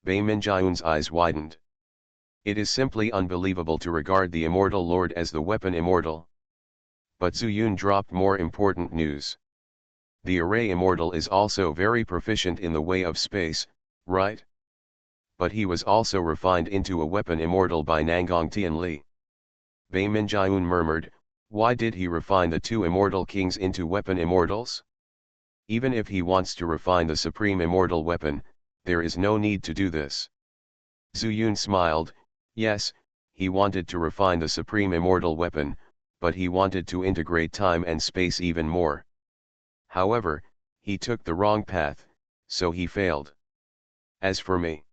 Bei Minjiun's eyes widened. It is simply unbelievable to regard the immortal lord as the weapon immortal. But Zuyun dropped more important news. The array immortal is also very proficient in the way of space, right? But he was also refined into a weapon immortal by Nangang Tianli. Bei Minjiun murmured, why did he refine the two immortal kings into weapon immortals? Even if he wants to refine the supreme immortal weapon, there is no need to do this. Zuyun smiled, yes, he wanted to refine the supreme immortal weapon, but he wanted to integrate time and space even more. However, he took the wrong path, so he failed. As for me,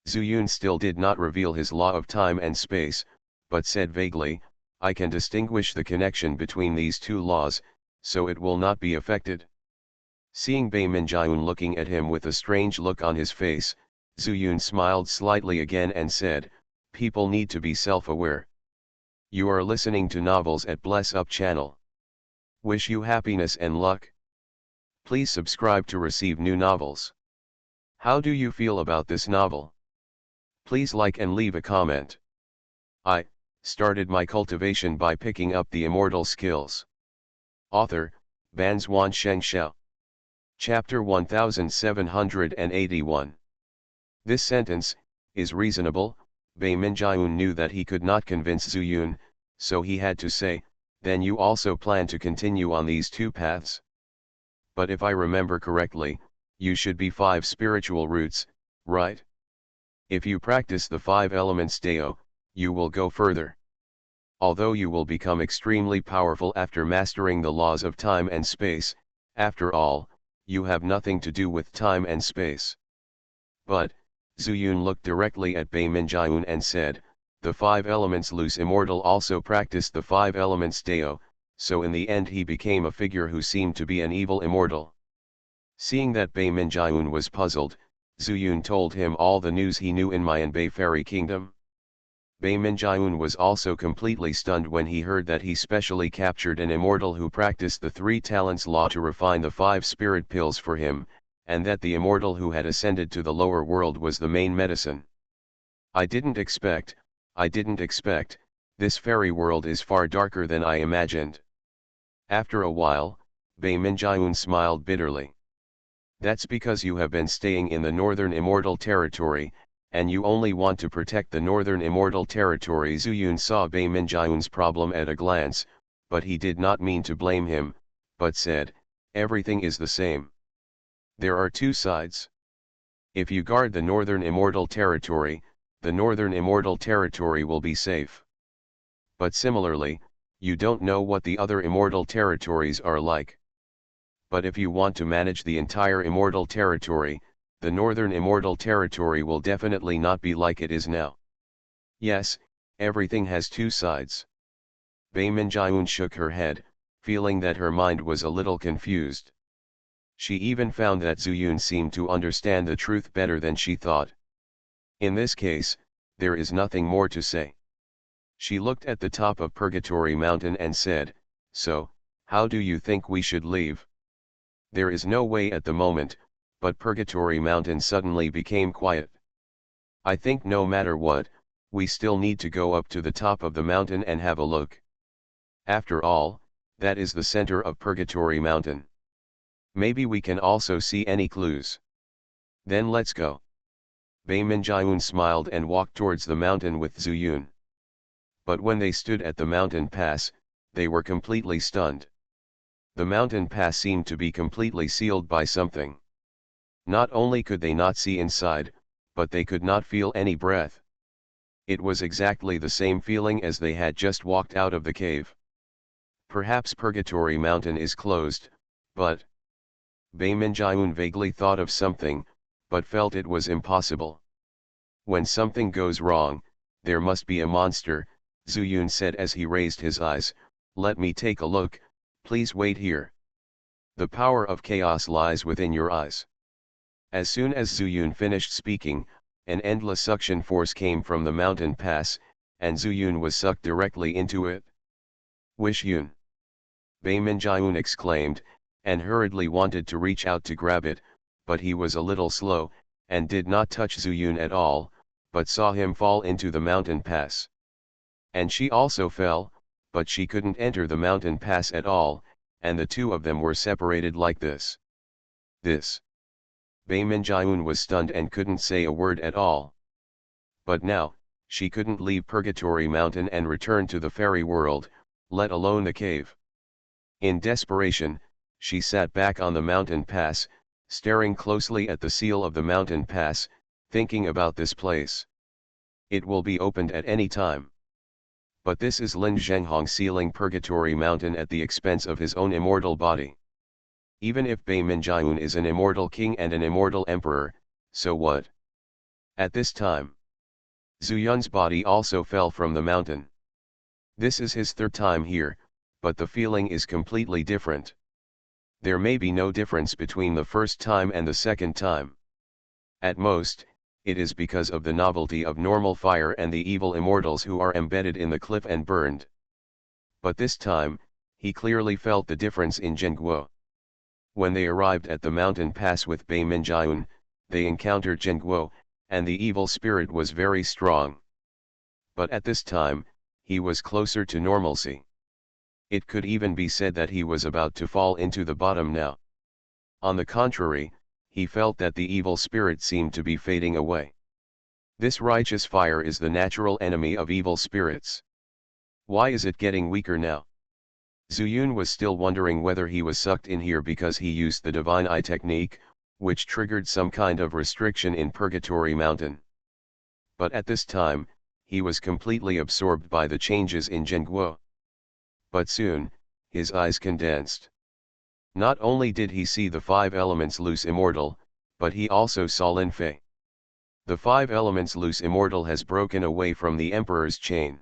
Zuyun still did not reveal his law of time and space, but said vaguely, I can distinguish the connection between these two laws, so it will not be affected. Seeing Bei Minjiun looking at him with a strange look on his face, Zuyun smiled slightly again and said, people need to be self-aware. You are listening to novels at Bless Up channel. Wish you happiness and luck. Please subscribe to receive new novels. How do you feel about this novel? Please like and leave a comment. I started my cultivation by picking up the immortal skills. Author, Banzuan Xianxia. Chapter 1781. This sentence is reasonable. Bei Minjiun knew that he could not convince Zuyun, so he had to say, then you also plan to continue on these two paths. But if I remember correctly, you should be 5 spiritual roots, right? If you practice the 5 elements Dao, you will go further. Although you will become extremely powerful after mastering the laws of time and space, after all, you have nothing to do with time and space. But, Zuyun looked directly at Bei Minjiun and said, the 5 elements loose immortal also practiced the 5 elements Dao, so in the end he became a figure who seemed to be an evil immortal. Seeing that Bei Minjiun was puzzled, Zuyun told him all the news he knew in Mayanbei Fairy Kingdom. Bei Minjiun was also completely stunned when he heard that he specially captured an immortal who practiced the 3 talents law to refine the 5 spirit pills for him, and that the immortal who had ascended to the lower world was the main medicine. I didn't expect, this fairy world is far darker than I imagined. After a while, Bei Minjiun smiled bitterly. That's because you have been staying in the northern immortal territory, and you only want to protect the northern immortal territory. Zuyun saw Bei Minjiun's problem at a glance, but he did not mean to blame him, but said, everything is the same. There are 2 sides. If you guard the northern immortal territory, the northern immortal territory will be safe. But similarly, you don't know what the other immortal territories are like. But if you want to manage the entire immortal territory, the northern immortal territory will definitely not be like it is now. Yes, everything has 2 sides. Bei Minjiun shook her head, feeling that her mind was a little confused. She even found that Zuyun seemed to understand the truth better than she thought. In this case, there is nothing more to say. She looked at the top of Purgatory Mountain and said, so, how do you think we should leave? There is no way at the moment, but Purgatory Mountain suddenly became quiet. I think no matter what, we still need to go up to the top of the mountain and have a look. After all, that is the center of Purgatory Mountain. Maybe we can also see any clues. Then let's go. Bei Minjiun smiled and walked towards the mountain with Zuyun. But when they stood at the mountain pass, they were completely stunned. The mountain pass seemed to be completely sealed by something. Not only could they not see inside, but they could not feel any breath. It was exactly the same feeling as they had just walked out of the cave. Perhaps Purgatory Mountain is closed, but... Bei Minjiun vaguely thought of something, but felt it was impossible. When something goes wrong, there must be a monster, Zuyun said as he raised his eyes, let me take a look, please wait here. The power of chaos lies within your eyes. As soon as Zuyun finished speaking, an endless suction force came from the mountain pass, and Zuyun was sucked directly into it. Wish Yun! Bei Minjiun exclaimed, and hurriedly wanted to reach out to grab it, but he was a little slow, and did not touch Zuyun at all, but saw him fall into the mountain pass. And she also fell, but she couldn't enter the mountain pass at all, and the 2 of them were separated like this. Bei Minjiun was stunned and couldn't say a word at all. But now, she couldn't leave Purgatory Mountain and return to the fairy world, let alone the cave. In desperation, she sat back on the mountain pass, staring closely at the seal of the mountain pass, thinking about this place. It will be opened at any time. But this is Lin Zhenghong sealing Purgatory Mountain at the expense of his own immortal body. Even if Bei Minjiun is an immortal king and an immortal emperor, so what? At this time, Zuyun's body also fell from the mountain. This is his third time here, but the feeling is completely different. There may be no difference between the first time and the second time. At most, it is because of the novelty of normal fire and the evil immortals who are embedded in the cliff and burned. But this time, he clearly felt the difference in Zhengguo. When they arrived at the mountain pass with Bei Minjiun, they encountered Zhengguo, and the evil spirit was very strong. But at this time, he was closer to normalcy. It could even be said that he was about to fall into the bottom now. On the contrary, he felt that the evil spirit seemed to be fading away. This righteous fire is the natural enemy of evil spirits. Why is it getting weaker now? Zuyun was still wondering whether he was sucked in here because he used the divine eye technique, which triggered some kind of restriction in Purgatory Mountain. But at this time, he was completely absorbed by the changes in Zhengguo. But soon, his eyes condensed. Not only did he see the five elements loose immortal, but he also saw Lin Fei. The five elements loose immortal has broken away from the Emperor's chain.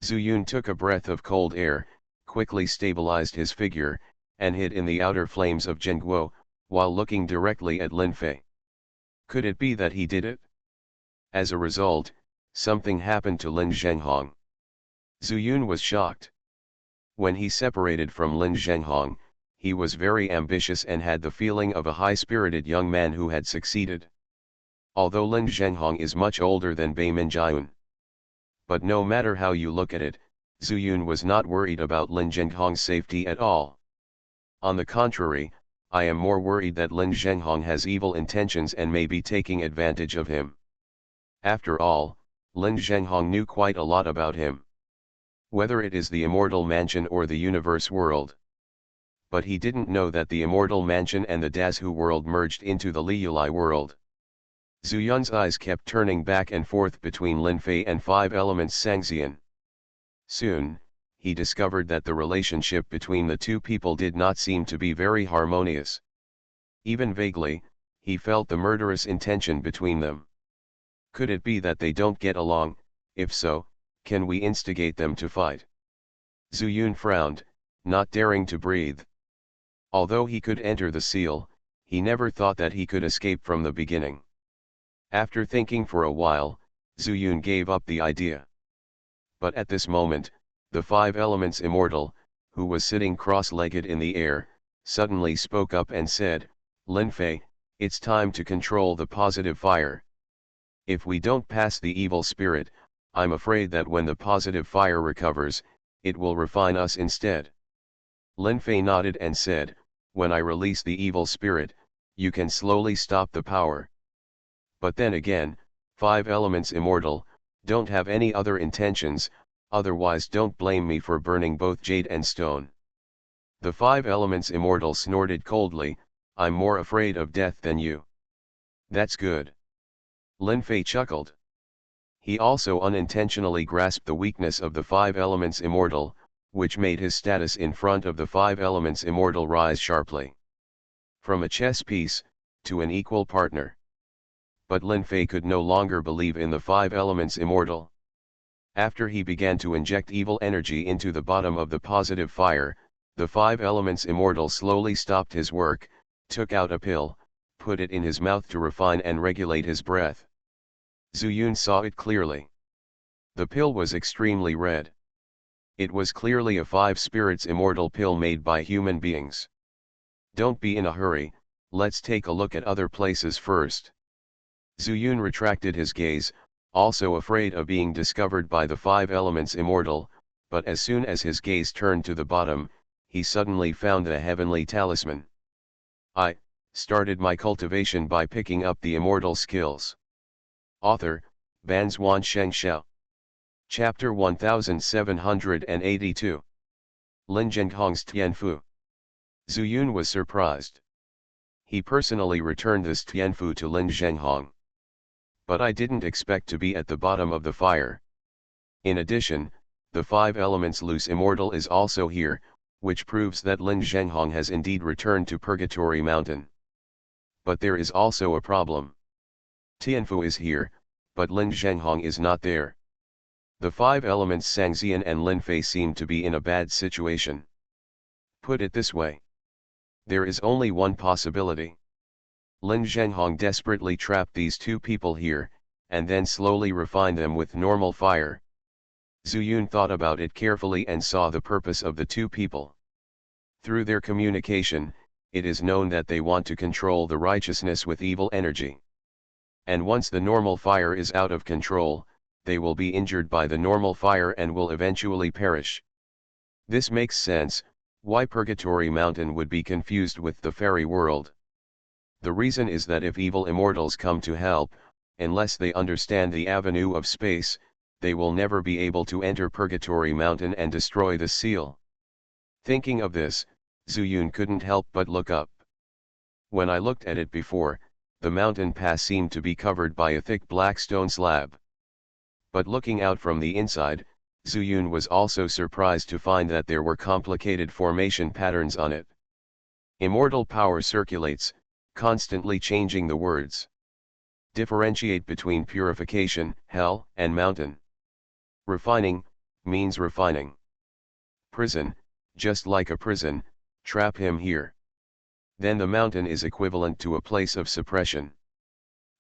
Zuyun took a breath of cold air, quickly stabilized his figure, and hid in the outer flames of Zhengguo, while looking directly at Lin Fei. Could it be that he did it? As a result, something happened to Lin Zhenghong. Zuyun was shocked. When he separated from Lin Zhenghong, he was very ambitious and had the feeling of a high-spirited young man who had succeeded. Although Lin Zhenghong is much older than Bei Minjiun. But no matter how you look at it, Zuyun was not worried about Lin Zhenghong's safety at all. On the contrary, I am more worried that Lin Zhenghong has evil intentions and may be taking advantage of him. After all, Lin Zhenghong knew quite a lot about him. Whether it is the Immortal Mansion or the Universe World. But he didn't know that the Immortal Mansion and the Dazhu World merged into the Liulai World. Zuyun's eyes kept turning back and forth between Lin Fei and five elements Xianxia. Soon, he discovered that the relationship between the two people did not seem to be very harmonious. Even vaguely, he felt the murderous intention between them. Could it be that they don't get along? If so, can we instigate them to fight? Zuyun frowned, not daring to breathe. Although he could enter the seal, he never thought that he could escape from the beginning. After thinking for a while, Zuyun gave up the idea. But at this moment, the five elements immortal, who was sitting cross-legged in the air, suddenly spoke up and said, "Lin Fei, it's time to control the positive fire. If we don't pass the evil spirit, I'm afraid that when the positive fire recovers, it will refine us instead." Lin Fei nodded and said, "When I release the evil spirit, you can slowly stop the power. But then again, five elements immortal, don't have any other intentions, otherwise don't blame me for burning both jade and stone." The five elements immortal snorted coldly, "I'm more afraid of death than you." "That's good." Lin Fei chuckled. He also unintentionally grasped the weakness of the five elements immortal, which made his status in front of the five elements immortal rise sharply. From a chess piece, to an equal partner. But Lin Fei could no longer believe in the five elements immortal. After he began to inject evil energy into the bottom of the positive fire, the five elements immortal slowly stopped his work, took out a pill, put it in his mouth to refine and regulate his breath. Zuyun saw it clearly. The pill was extremely red. It was clearly a five spirits immortal pill made by human beings. "Don't be in a hurry, let's take a look at other places first." Zuyun retracted his gaze, also afraid of being discovered by the five elements immortal, but as soon as his gaze turned to the bottom, he suddenly found a heavenly talisman. "I started my cultivation by picking up the immortal skills." Author, Banzuan Xianxia. Chapter 1782. Lin Zhenghong's Tianfu. Zuyun was surprised. He personally returned this Tianfu to Lin Zhenghong. "But I didn't expect to be at the bottom of the fire. In addition, the five elements loose immortal is also here, which proves that Lin Zhenghong has indeed returned to Purgatory Mountain. But there is also a problem. Tianfu is here, but Lin Zhenghong is not there. The five elements Xianxia and Linfei seem to be in a bad situation. Put it this way. There is only one possibility. Lin Zhenghong desperately trapped these two people here, and then slowly refined them with normal fire. Zhu Yun thought about it carefully and saw the purpose of the two people. Through their communication, it is known that they want to control the righteousness with evil energy. And once the normal fire is out of control, they will be injured by the normal fire and will eventually perish. This makes sense, why Purgatory Mountain would be confused with the fairy world. The reason is that if evil immortals come to help, unless they understand the avenue of space, they will never be able to enter Purgatory Mountain and destroy the seal. Thinking of this, Zhu Yun couldn't help but look up. When I looked at it before, the mountain pass seemed to be covered by a thick black stone slab. But looking out from the inside, Zhu Yun was also surprised to find that there were complicated formation patterns on it. Immortal power circulates, constantly changing the words. Differentiate between purification, hell, and mountain. Refining, means refining. Prison, just like a prison, trap him here. Then the mountain is equivalent to a place of suppression.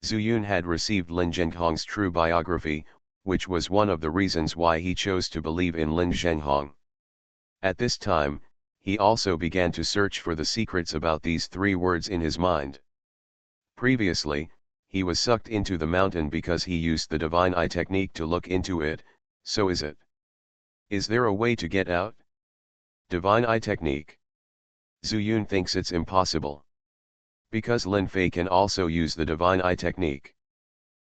Zhu Yun had received Lin Zhenghong's true biography, which was one of the reasons why he chose to believe in Lin Zhenghong. At this time, he also began to search for the secrets about these three words in his mind. Previously, he was sucked into the mountain because he used the divine eye technique to look into it, so is it? Is there a way to get out? Divine eye technique. Zhu Yun thinks it's impossible. Because Lin Fei can also use the divine eye technique.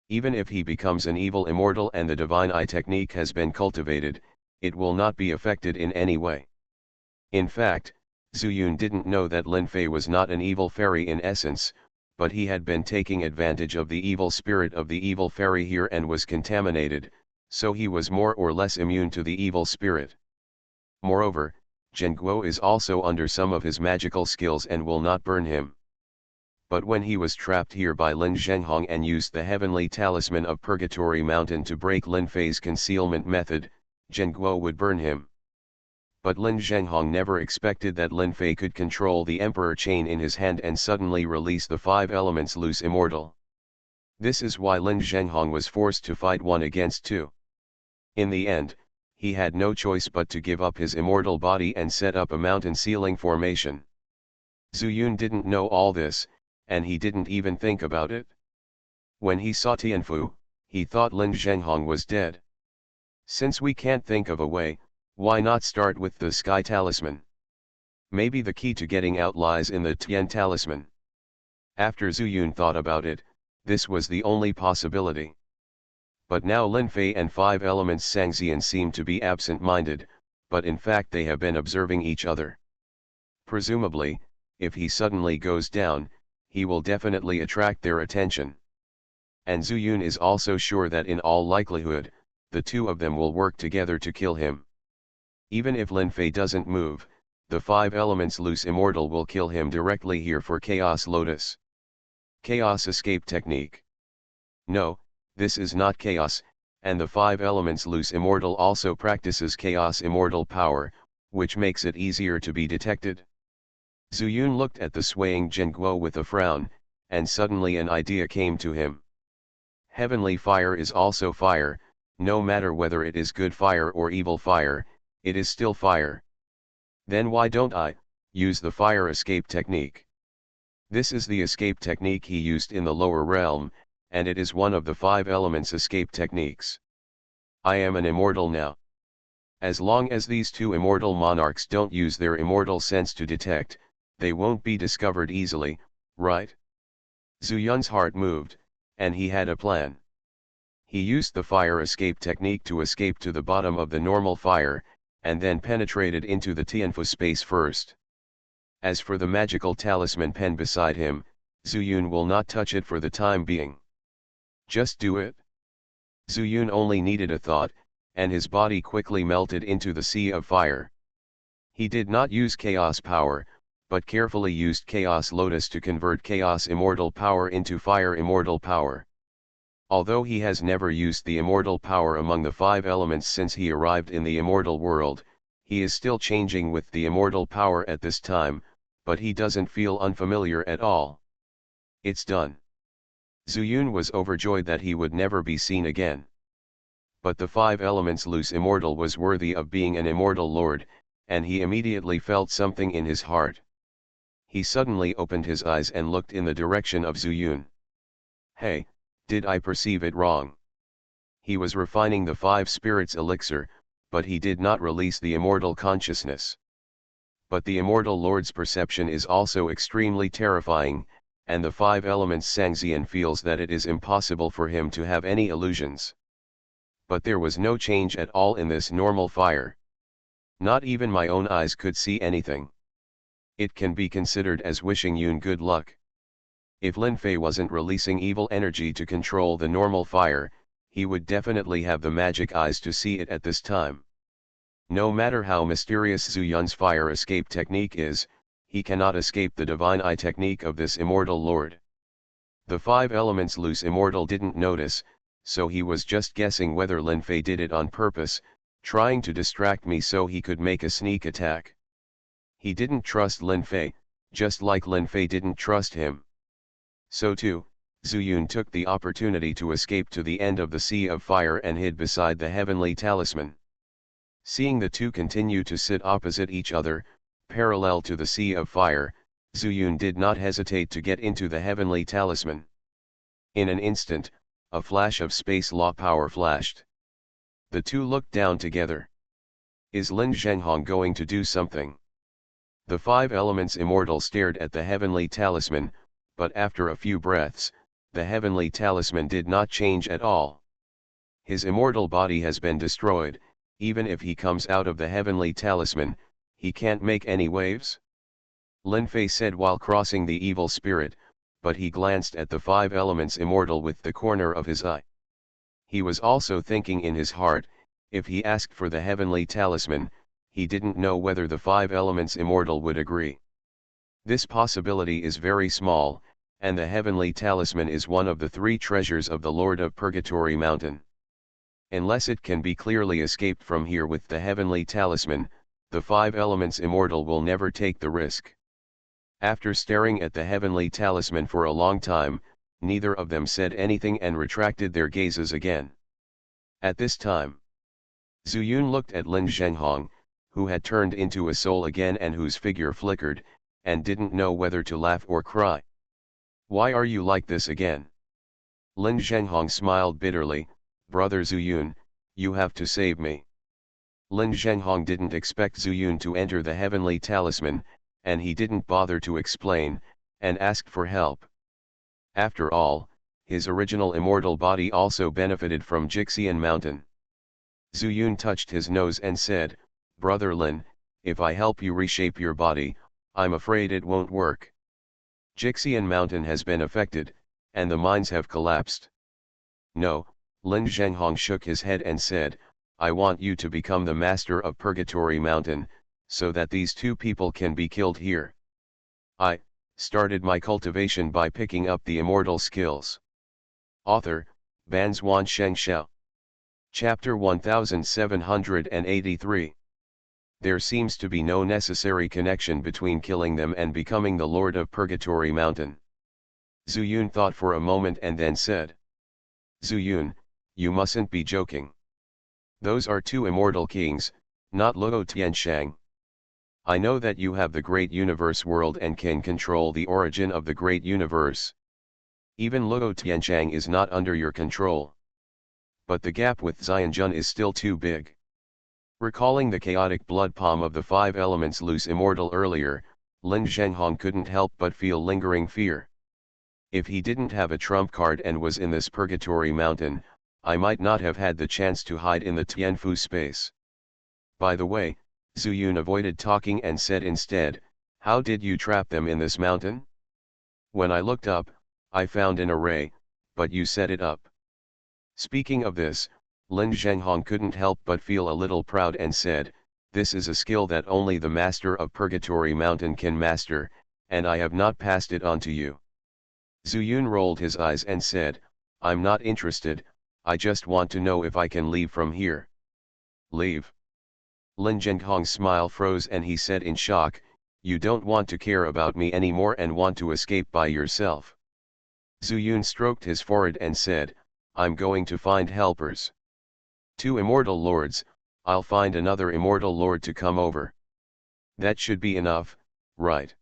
Even if he becomes an evil immortal and the divine eye technique has been cultivated, it will not be affected in any way. In fact, Zhu Yun didn't know that Lin Fei was not an evil fairy in essence, but he had been taking advantage of the evil spirit of the evil fairy here and was contaminated, so he was more or less immune to the evil spirit. Moreover, Zhen Guo is also under some of his magical skills and will not burn him. But when he was trapped here by Lin Zhenghong and used the heavenly talisman of Purgatory Mountain to break Lin Fei's concealment method, Zhen Guo would burn him. But Lin Zhenghong never expected that Lin Fei could control the Emperor chain in his hand and suddenly release the five elements loose immortal. This is why Lin Zhenghong was forced to fight one against two. In the end, he had no choice but to give up his immortal body and set up a mountain ceiling formation. Zhu Yun didn't know all this, and he didn't even think about it. When he saw Tianfu, he thought Lin Zhenghong was dead. Since we can't think of a way, why not start with the Sky Talisman? Maybe the key to getting out lies in the Tian Talisman. After Zhu Yun thought about it, this was the only possibility. But now Lin Fei and five elements Xianxia seem to be absent-minded, but in fact they have been observing each other. Presumably, if he suddenly goes down, he will definitely attract their attention. And Zhu Yun is also sure that in all likelihood, the two of them will work together to kill him. Even if Lin Fei doesn't move, the five elements loose immortal will kill him directly here for Chaos Lotus. Chaos escape technique. No, this is not chaos, and the five elements loose immortal also practices chaos immortal power, which makes it easier to be detected. Zhu Yun looked at the swaying Zhen Guo with a frown, and suddenly an idea came to him. Heavenly fire is also fire, no matter whether it is good fire or evil fire, it is still fire. Then why don't I use the fire escape technique? This is the escape technique he used in the lower realm, and it is one of the five elements escape techniques. I am an immortal now. As long as these two immortal monarchs don't use their immortal sense to detect, they won't be discovered easily, right? Zhu Yun's heart moved, and he had a plan. He used the fire escape technique to escape to the bottom of the normal fire, and then penetrated into the Tianfu space first. As for the magical talisman pen beside him, Zhu Yun will not touch it for the time being. Just do it. Zhu Yun only needed a thought, and his body quickly melted into the sea of fire. He did not use chaos power, but carefully used Chaos Lotus to convert chaos immortal power into fire immortal power. Although he has never used the immortal power among the five elements since he arrived in the immortal world, he is still changing with the immortal power at this time, but he doesn't feel unfamiliar at all. It's done. Zuyun was overjoyed that he would never be seen again. But the five elements loose immortal was worthy of being an immortal lord, and he immediately felt something in his heart. He suddenly opened his eyes and looked in the direction of Zuyun. Hey, did I perceive it wrong? He was refining the five spirits elixir, but he did not release the immortal consciousness. But the immortal lord's perception is also extremely terrifying, and the five elements Xianxia feels that it is impossible for him to have any illusions. But there was no change at all in this normal fire. Not even my own eyes could see anything. It can be considered as wishing Yun good luck. If Lin Fei wasn't releasing evil energy to control the normal fire, he would definitely have the magic eyes to see it at this time. No matter how mysterious Zuyun's fire escape technique is, he cannot escape the divine eye technique of this immortal lord. The five elements loose immortal didn't notice, so he was just guessing whether Lin Fei did it on purpose, trying to distract me so he could make a sneak attack. He didn't trust Lin Fei, just like Lin Fei didn't trust him. So too, Zuyun took the opportunity to escape to the end of the Sea of Fire and hid beside the heavenly talisman. Seeing the two continue to sit opposite each other, parallel to the Sea of Fire, Zuyun did not hesitate to get into the heavenly talisman. In an instant, a flash of space law power flashed. The two looked down together. Is Lin Zhenghong going to do something? The five elements immortal stared at the heavenly talisman, but after a few breaths, the heavenly talisman did not change at all. His immortal body has been destroyed. Even if he comes out of the heavenly talisman, he can't make any waves? Lin Fei said while crossing the evil spirit, but he glanced at the five elements immortal with the corner of his eye. He was also thinking in his heart, if he asked for the heavenly talisman, he didn't know whether the five elements immortal would agree. This possibility is very small, and the heavenly talisman is one of the three treasures of the Lord of Purgatory Mountain. Unless it can be clearly escaped from here with the heavenly talisman, the five elements immortal will never take the risk. After staring at the heavenly talisman for a long time, neither of them said anything and retracted their gazes again. At this time, Zuyun looked at Lin Zhenghong, who had turned into a soul again and whose figure flickered, and didn't know whether to laugh or cry. Why are you like this again? Lin Zhenghong smiled bitterly. Brother Zuyun, you have to save me. Lin Zhenghong didn't expect Zuyun to enter the heavenly talisman, and he didn't bother to explain, and asked for help. After all, his original immortal body also benefited from Xianxia Mountain. Zuyun touched his nose and said, Brother Lin, if I help you reshape your body, I'm afraid it won't work. Xianxia Mountain has been affected, and the mines have collapsed. No. Lin Zhenghong shook his head and said, I want you to become the master of Purgatory Mountain, so that these two people can be killed here. I started my cultivation by picking up the immortal skills. Author, Banzuan Xianxia. Chapter 1783. There seems to be no necessary connection between killing them and becoming the Lord of Purgatory Mountain. Zuyun thought for a moment and then said, Zuyun, you mustn't be joking. Those are two immortal kings, not Luo Tianshang. I know that you have the great universe world and can control the origin of the great universe. Even Luo Tianshang is not under your control. But the gap with Xianjun is still too big. Recalling the chaotic blood palm of the five elements loose immortal earlier, Lin Zhenghong couldn't help but feel lingering fear. If he didn't have a trump card and was in this Purgatory Mountain, I might not have had the chance to hide in the Tianfu space. By the way, Zuyun avoided talking and said instead, how did you trap them in this mountain? When I looked up, I found an array, but you set it up. Speaking of this, Lin Zhenghong couldn't help but feel a little proud and said, this is a skill that only the master of Purgatory Mountain can master, and I have not passed it on to you. Zuyun rolled his eyes and said, I'm not interested, I just want to know if I can leave from here. Leave? Lin Zhenghong's smile froze and he said in shock, you don't want to care about me anymore and want to escape by yourself. Zhu Yun stroked his forehead and said, I'm going to find helpers. 2 immortal lords, I'll find another immortal lord to come over. That should be enough, right?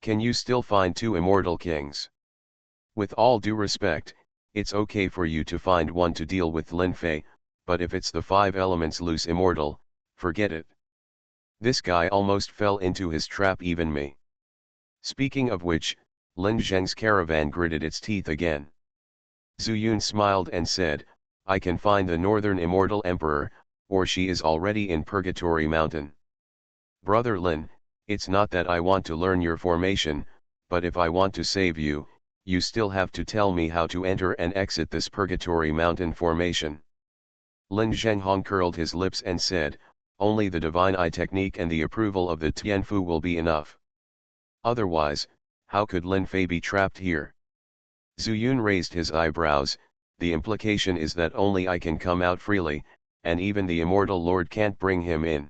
Can you still find 2 immortal kings? With all due respect, it's okay for you to find one to deal with Lin Fei, but if it's the 5 elements loose immortal, forget it. This guy almost fell into his trap, even me. Speaking of which, Lin Zheng's caravan gritted its teeth again. Zhu Yun smiled and said, I can find the Northern Immortal Emperor, or she is already in Purgatory Mountain. Brother Lin, it's not that I want to learn your formation, but if I want to save you, you still have to tell me how to enter and exit this Purgatory Mountain formation. Lin Zhenghong curled his lips and said, only the Divine Eye technique and the approval of the Tianfu will be enough. Otherwise, how could Lin Fei be trapped here? Zhu Yun raised his eyebrows, the implication is that only I can come out freely, and even the Immortal Lord can't bring him in.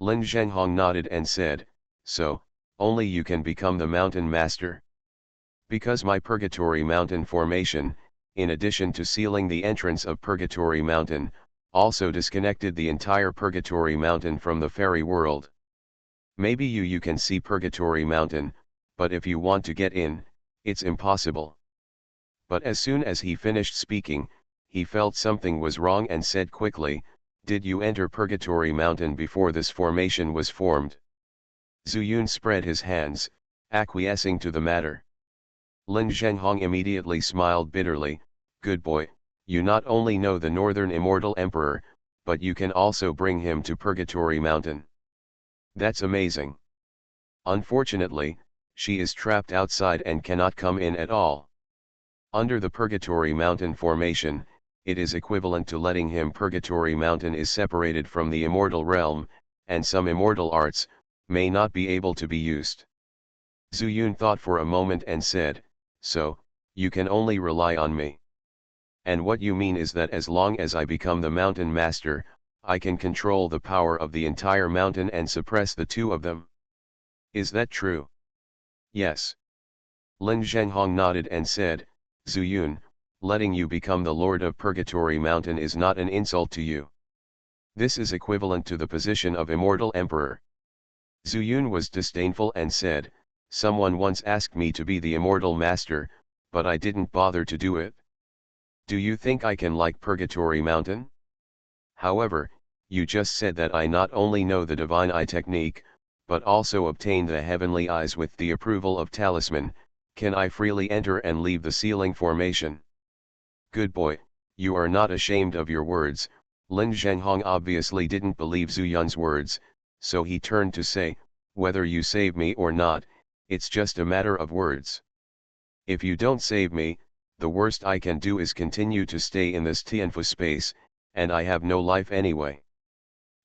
Lin Zhenghong nodded and said, so, only you can become the Mountain Master? Because my Purgatory Mountain formation, in addition to sealing the entrance of Purgatory Mountain, also disconnected the entire Purgatory Mountain from the fairy world. Maybe you can see Purgatory Mountain, but if you want to get in, it's impossible. But as soon as he finished speaking, he felt something was wrong and said quickly, did you enter Purgatory Mountain before this formation was formed? Zhu Yun spread his hands, acquiescing to the matter. Lin Zhenghong immediately smiled bitterly, good boy, you not only know the Northern Immortal Emperor, but you can also bring him to Purgatory Mountain. That's amazing. Unfortunately, she is trapped outside and cannot come in at all. Under the Purgatory Mountain formation, it is equivalent to letting him. Purgatory Mountain is separated from the immortal realm, and some immortal arts may not be able to be used. Zhu Yun thought for a moment and said, so, you can only rely on me. And what you mean is that as long as I become the Mountain Master, I can control the power of the entire mountain and suppress the 2 of them. Is that true? Yes. Lin Zhenghong nodded and said, Zhu Yun, letting you become the Lord of Purgatory Mountain is not an insult to you. This is equivalent to the position of Immortal Emperor. Zhu Yun was disdainful and said, someone once asked me to be the Immortal Master, but I didn't bother to do it. Do you think I can like Purgatory Mountain? However, you just said that I not only know the Divine Eye technique, but also obtained the Heavenly Eyes with the approval of Talisman. Can I freely enter and leave the sealing formation? Good boy, you are not ashamed of your words. Lin Zhenghong obviously didn't believe Zhu Yun's words, so he turned to say, whether you save me or not, it's just a matter of words. If you don't save me, the worst I can do is continue to stay in this Tianfu space, and I have no life anyway.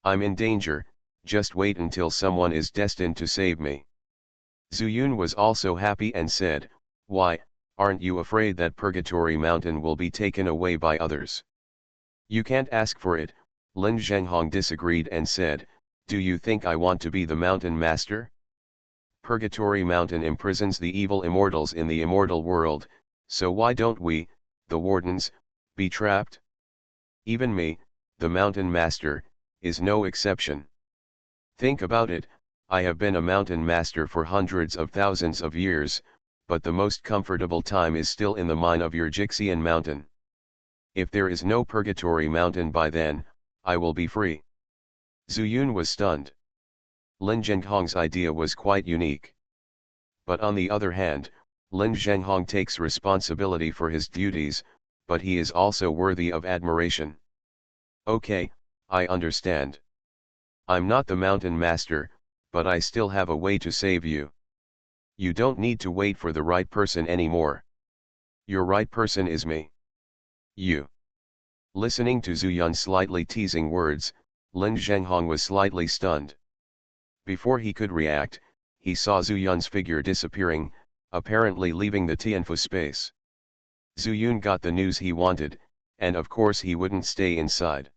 I'm in danger, just wait until someone is destined to save me. Zhu Yun was also happy and said, why, aren't you afraid that Purgatory Mountain will be taken away by others? You can't ask for it. Lin Zhenghong disagreed and said, do you think I want to be the Mountain Master? Purgatory Mountain imprisons the evil immortals in the immortal world, so why don't we, the Wardens, be trapped? Even me, the Mountain Master, is no exception. Think about it, I have been a Mountain Master for hundreds of thousands of years, but the most comfortable time is still in the mine of your Jixian Mountain. If there is no Purgatory Mountain by then, I will be free. Zhu Yun was stunned. Lin Zhenghong's idea was quite unique. But on the other hand, Lin Zhenghong takes responsibility for his duties, but he is also worthy of admiration. Okay, I understand. I'm not the Mountain Master, but I still have a way to save you. You don't need to wait for the right person anymore. Your right person is me. You. Listening to Zhu Yun's slightly teasing words, Lin Zhenghong was slightly stunned. Before he could react, he saw Zhu Yun's figure disappearing, apparently leaving the Tianfu space. Zhu Yun got the news he wanted, and of course he wouldn't stay inside.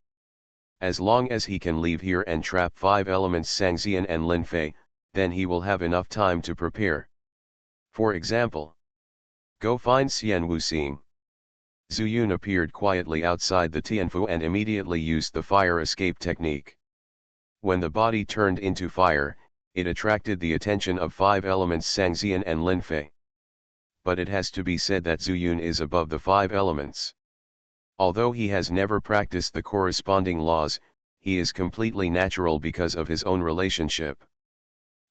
As long as he can leave here and trap 5 elements Xianxia and Linfei, then he will have enough time to prepare. For example, go find Xian Wuxing. Zhu Yun appeared quietly outside the Tianfu and immediately used the fire escape technique. When the body turned into fire, it attracted the attention of 5 elements Xianxia and Linfei. But it has to be said that Zhu Yun is above the 5 elements. Although he has never practiced the corresponding laws, he is completely natural because of his own relationship.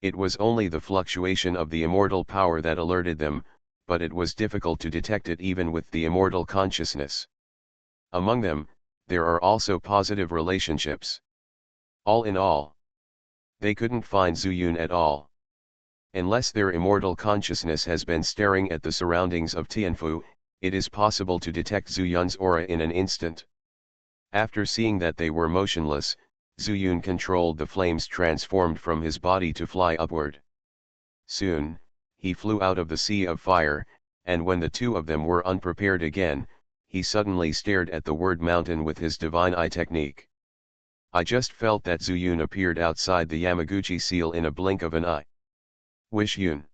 It was only the fluctuation of the immortal power that alerted them, but it was difficult to detect it even with the immortal consciousness. Among them, there are also positive relationships. All in all, they couldn't find Zhu Yun at all. Unless their immortal consciousness has been staring at the surroundings of Tianfu, it is possible to detect Zhu Yun's aura in an instant. After seeing that they were motionless, Zhu Yun controlled the flames transformed from his body to fly upward. Soon, he flew out of the sea of fire, and when the two of them were unprepared again, he suddenly stared at the word mountain with his divine eye technique. I just felt that Zhu Yun appeared outside the Yamaguchi seal in a blink of an eye. Wish Yun.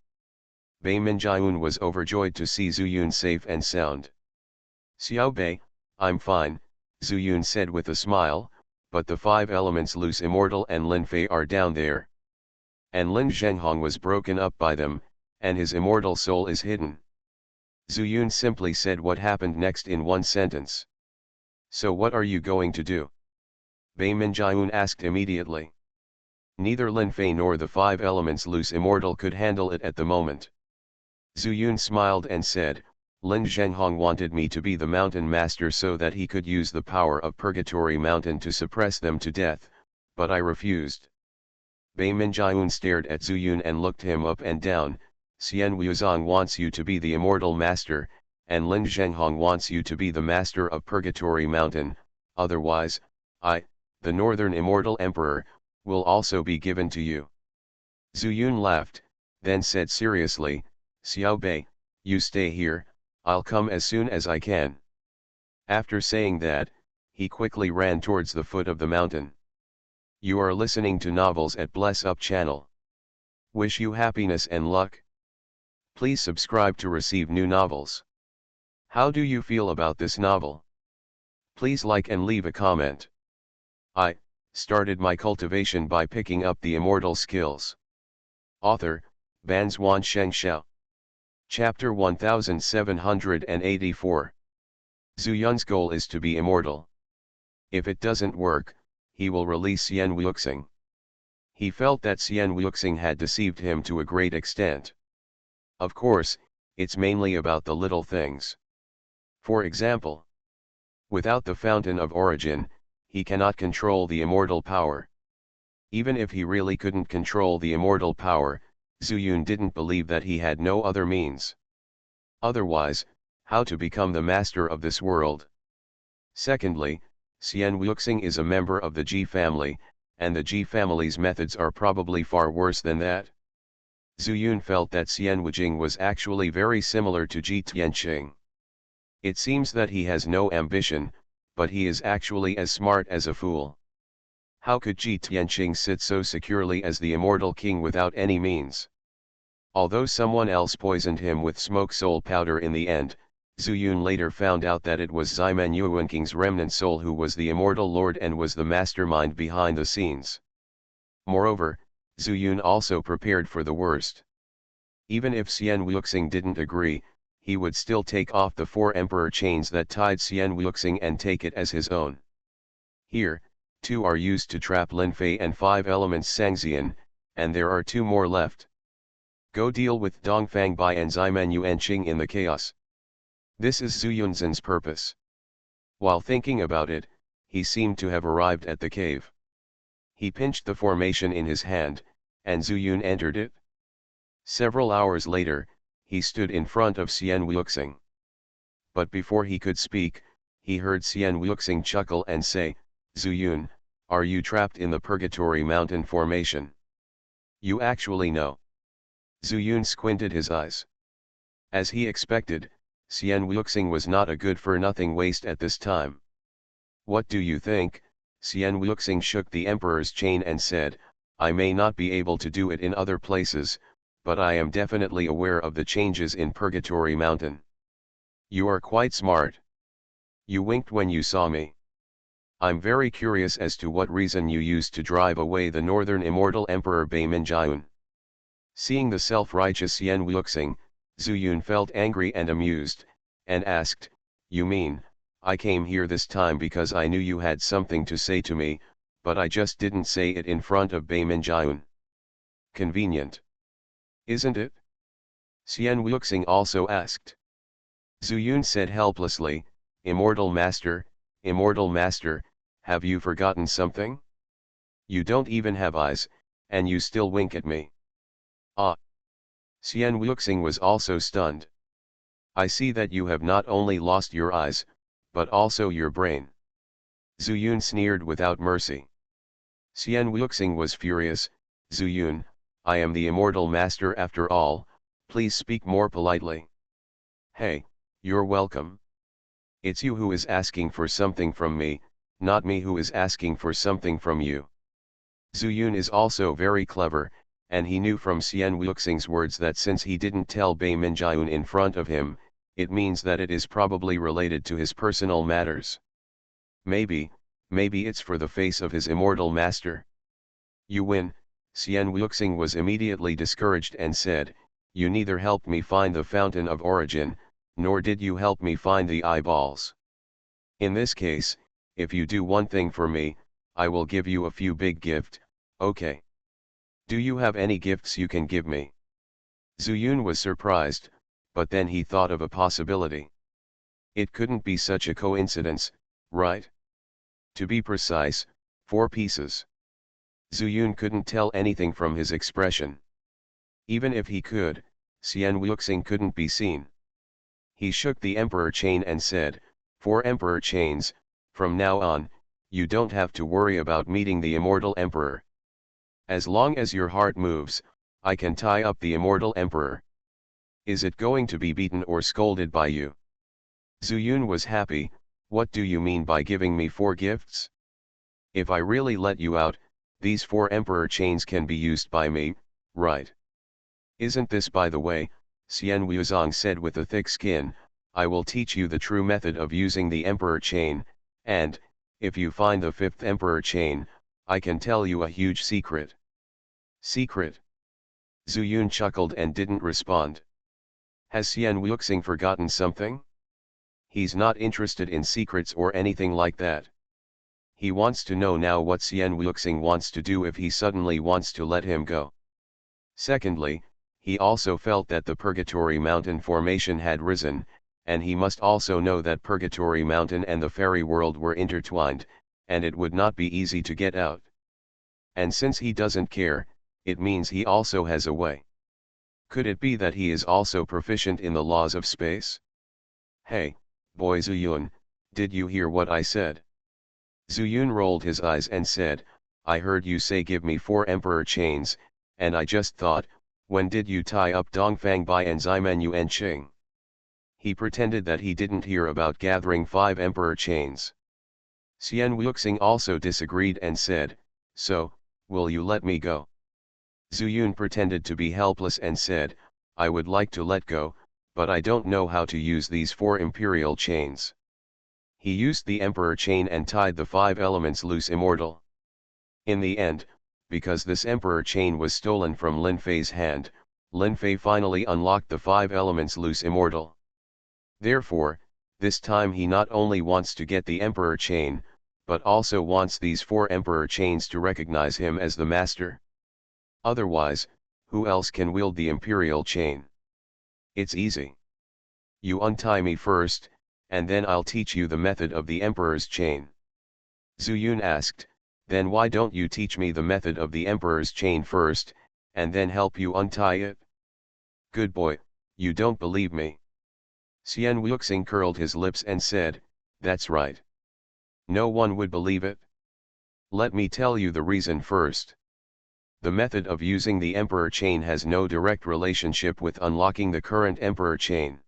Bei Minjiun was overjoyed to see Zhu Yun safe and sound. Xiao Bei, I'm fine, Zhu Yun said with a smile, but the 5 elements loose Immortal and Linfei are down there. And Lin Zhenghong was broken up by them, and his immortal soul is hidden. Zhu Yun simply said what happened next in one sentence. So what are you going to do? Bei Minjiun asked immediately. Neither Linfei nor the 5 elements loose Immortal could handle it at the moment. Zhu Yun smiled and said, Lin Zhenghong wanted me to be the mountain master so that he could use the power of Purgatory Mountain to suppress them to death, but I refused. Bei Minjiun stared at Zhu Yun and looked him up and down. Xian Wuzong wants you to be the immortal master, and Lin Zhenghong wants you to be the master of Purgatory Mountain, otherwise, I, the Northern Immortal Emperor, will also be given to you. Zhu Yun laughed, then said seriously, Xiao Bei, you stay here, I'll come as soon as I can. After saying that, he quickly ran towards the foot of the mountain. You are listening to Novels at Bless Up channel. Wish you happiness and luck. Please subscribe to receive new novels. How do you feel about this novel? Please like and leave a comment. I started my cultivation by picking up the immortal skills. Author, Banzuan Xianxia. Chapter 1784. Zhu Yun's goal is to be immortal. If it doesn't work, he will release Xian Wuxing. He felt that Xian Wuxing had deceived him to a great extent. Of course, it's mainly about the little things. For example, without the fountain of origin, he cannot control the immortal power. Even if he really couldn't control the immortal power, Zhu Yun didn't believe that he had no other means. Otherwise, how to become the master of this world? Secondly, Xian Wuxing is a member of the Ji family, and the Ji family's methods are probably far worse than that. Zhu Yun felt that Xian Wuxing was actually very similar to Ji Tianqing. It seems that he has no ambition, but he is actually as smart as a fool. How could Ji Tianqing sit so securely as the immortal king without any means? Although someone else poisoned him with smoke soul powder in the end, Zhu Yun later found out that it was Ximan Yuanking's remnant soul who was the immortal lord and was the mastermind behind the scenes. Moreover, Zhu Yun also prepared for the worst. Even if Xian Wuxing didn't agree, he would still take off the 4 emperor chains that tied Xian Wuxing and take it as his own. Here, 2 are used to trap Linfei and 5 elements Xianxian, and there are 2 more left. Go deal with Dongfang Bai and Ximan Yuanqing in the chaos. This is Zhu Yun's purpose. While thinking about it, he seemed to have arrived at the cave. He pinched the formation in his hand, and Zhu Yun entered it. Several hours later, he stood in front of Xian Wuxing. But before he could speak, he heard Xian Wuxing chuckle and say, Zhu Yun, are you trapped in the Purgatory Mountain formation? You actually know. Zhu Yun squinted his eyes. As he expected, Xian Wuxing was not a good-for-nothing waste at this time. What do you think? Xian Wuxing shook the emperor's chain and said, I may not be able to do it in other places, but I am definitely aware of the changes in Purgatory Mountain. You are quite smart. You winked when you saw me. I'm very curious as to what reason you used to drive away the northern immortal emperor Bei Minjiun. Seeing the self-righteous Xian Wuxing, Zhu Yun felt angry and amused, and asked, You mean, I came here this time because I knew you had something to say to me, but I just didn't say it in front of Bei Minjiun. Convenient. Isn't it? Xian Wuxing also asked. Zhu Yun said helplessly, Immortal Master, have you forgotten something? You don't even have eyes, and you still wink at me. Ah! Xian Wuxing was also stunned. I see that you have not only lost your eyes, but also your brain. Zhu Yun sneered without mercy. Xian Wuxing was furious, Zhu Yun, I am the Immortal Master after all, please speak more politely. Hey, you're welcome. It's you who is asking for something from me, not me who is asking for something from you. Zhu Yun is also very clever, and he knew from Xian Wuxing's words that since he didn't tell Bei Minjiun in front of him, it means that it is probably related to his personal matters. Maybe it's for the face of his immortal master. You win. Xian Wuxing was immediately discouraged and said, You neither helped me find the fountain of origin, nor did you help me find the eyeballs. In this case, if you do one thing for me, I will give you a few big gifts, okay? Do you have any gifts you can give me? Zhu Yun was surprised, but then he thought of a possibility. It couldn't be such a coincidence, right? To be precise, 4 pieces. Zhu Yun couldn't tell anything from his expression. Even if he could, Xian Wuxing couldn't be seen. He shook the emperor chain and said, 4 emperor chains, from now on, you don't have to worry about meeting the immortal emperor. As long as your heart moves, I can tie up the immortal emperor. Is it going to be beaten or scolded by you? Zhu Yun was happy. What do you mean by giving me 4 gifts? If I really let you out, these 4 emperor chains can be used by me, right? Isn't this, by the way, Xian Wuzong said with a thick skin, I will teach you the true method of using the emperor chain, and, if you find the 5th emperor chain, I can tell you a huge secret. Secret? Zhu Yun chuckled and didn't respond. Has Xian Wuxing forgotten something? He's not interested in secrets or anything like that. He wants to know now what Xian Wuxing wants to do if he suddenly wants to let him go. Secondly, he also felt that the Purgatory Mountain formation had risen, and he must also know that Purgatory Mountain and the fairy world were intertwined, and it would not be easy to get out. And since he doesn't care, it means he also has a way. Could it be that he is also proficient in the laws of space? Hey, boy Zhu Yun, did you hear what I said? Zhu Yun rolled his eyes and said, I heard you say give me 4 emperor chains, and I just thought, when did you tie up Dongfang Bai and Ximen Yuan Qing? He pretended that he didn't hear about gathering 5 emperor chains. Xian Wuxing also disagreed and said, So, will you let me go? Zhu Yun pretended to be helpless and said, I would like to let go, but I don't know how to use these 4 imperial chains. He used the emperor chain and tied the 5 elements loose immortal. In the end, because this emperor chain was stolen from Lin Fei's hand, Lin Fei finally unlocked the 5 elements loose immortal. Therefore, this time he not only wants to get the emperor chain, but also wants these 4 emperor chains to recognize him as the master. Otherwise, who else can wield the imperial chain? It's easy. You untie me first, and then I'll teach you the method of the emperor's chain. Zhu Yun asked, then why don't you teach me the method of the emperor's chain first, and then help you untie it? Good boy, you don't believe me. Xian Wuxing curled his lips and said, that's right. No one would believe it. Let me tell you the reason first. The method of using the emperor chain has no direct relationship with unlocking the current emperor chain.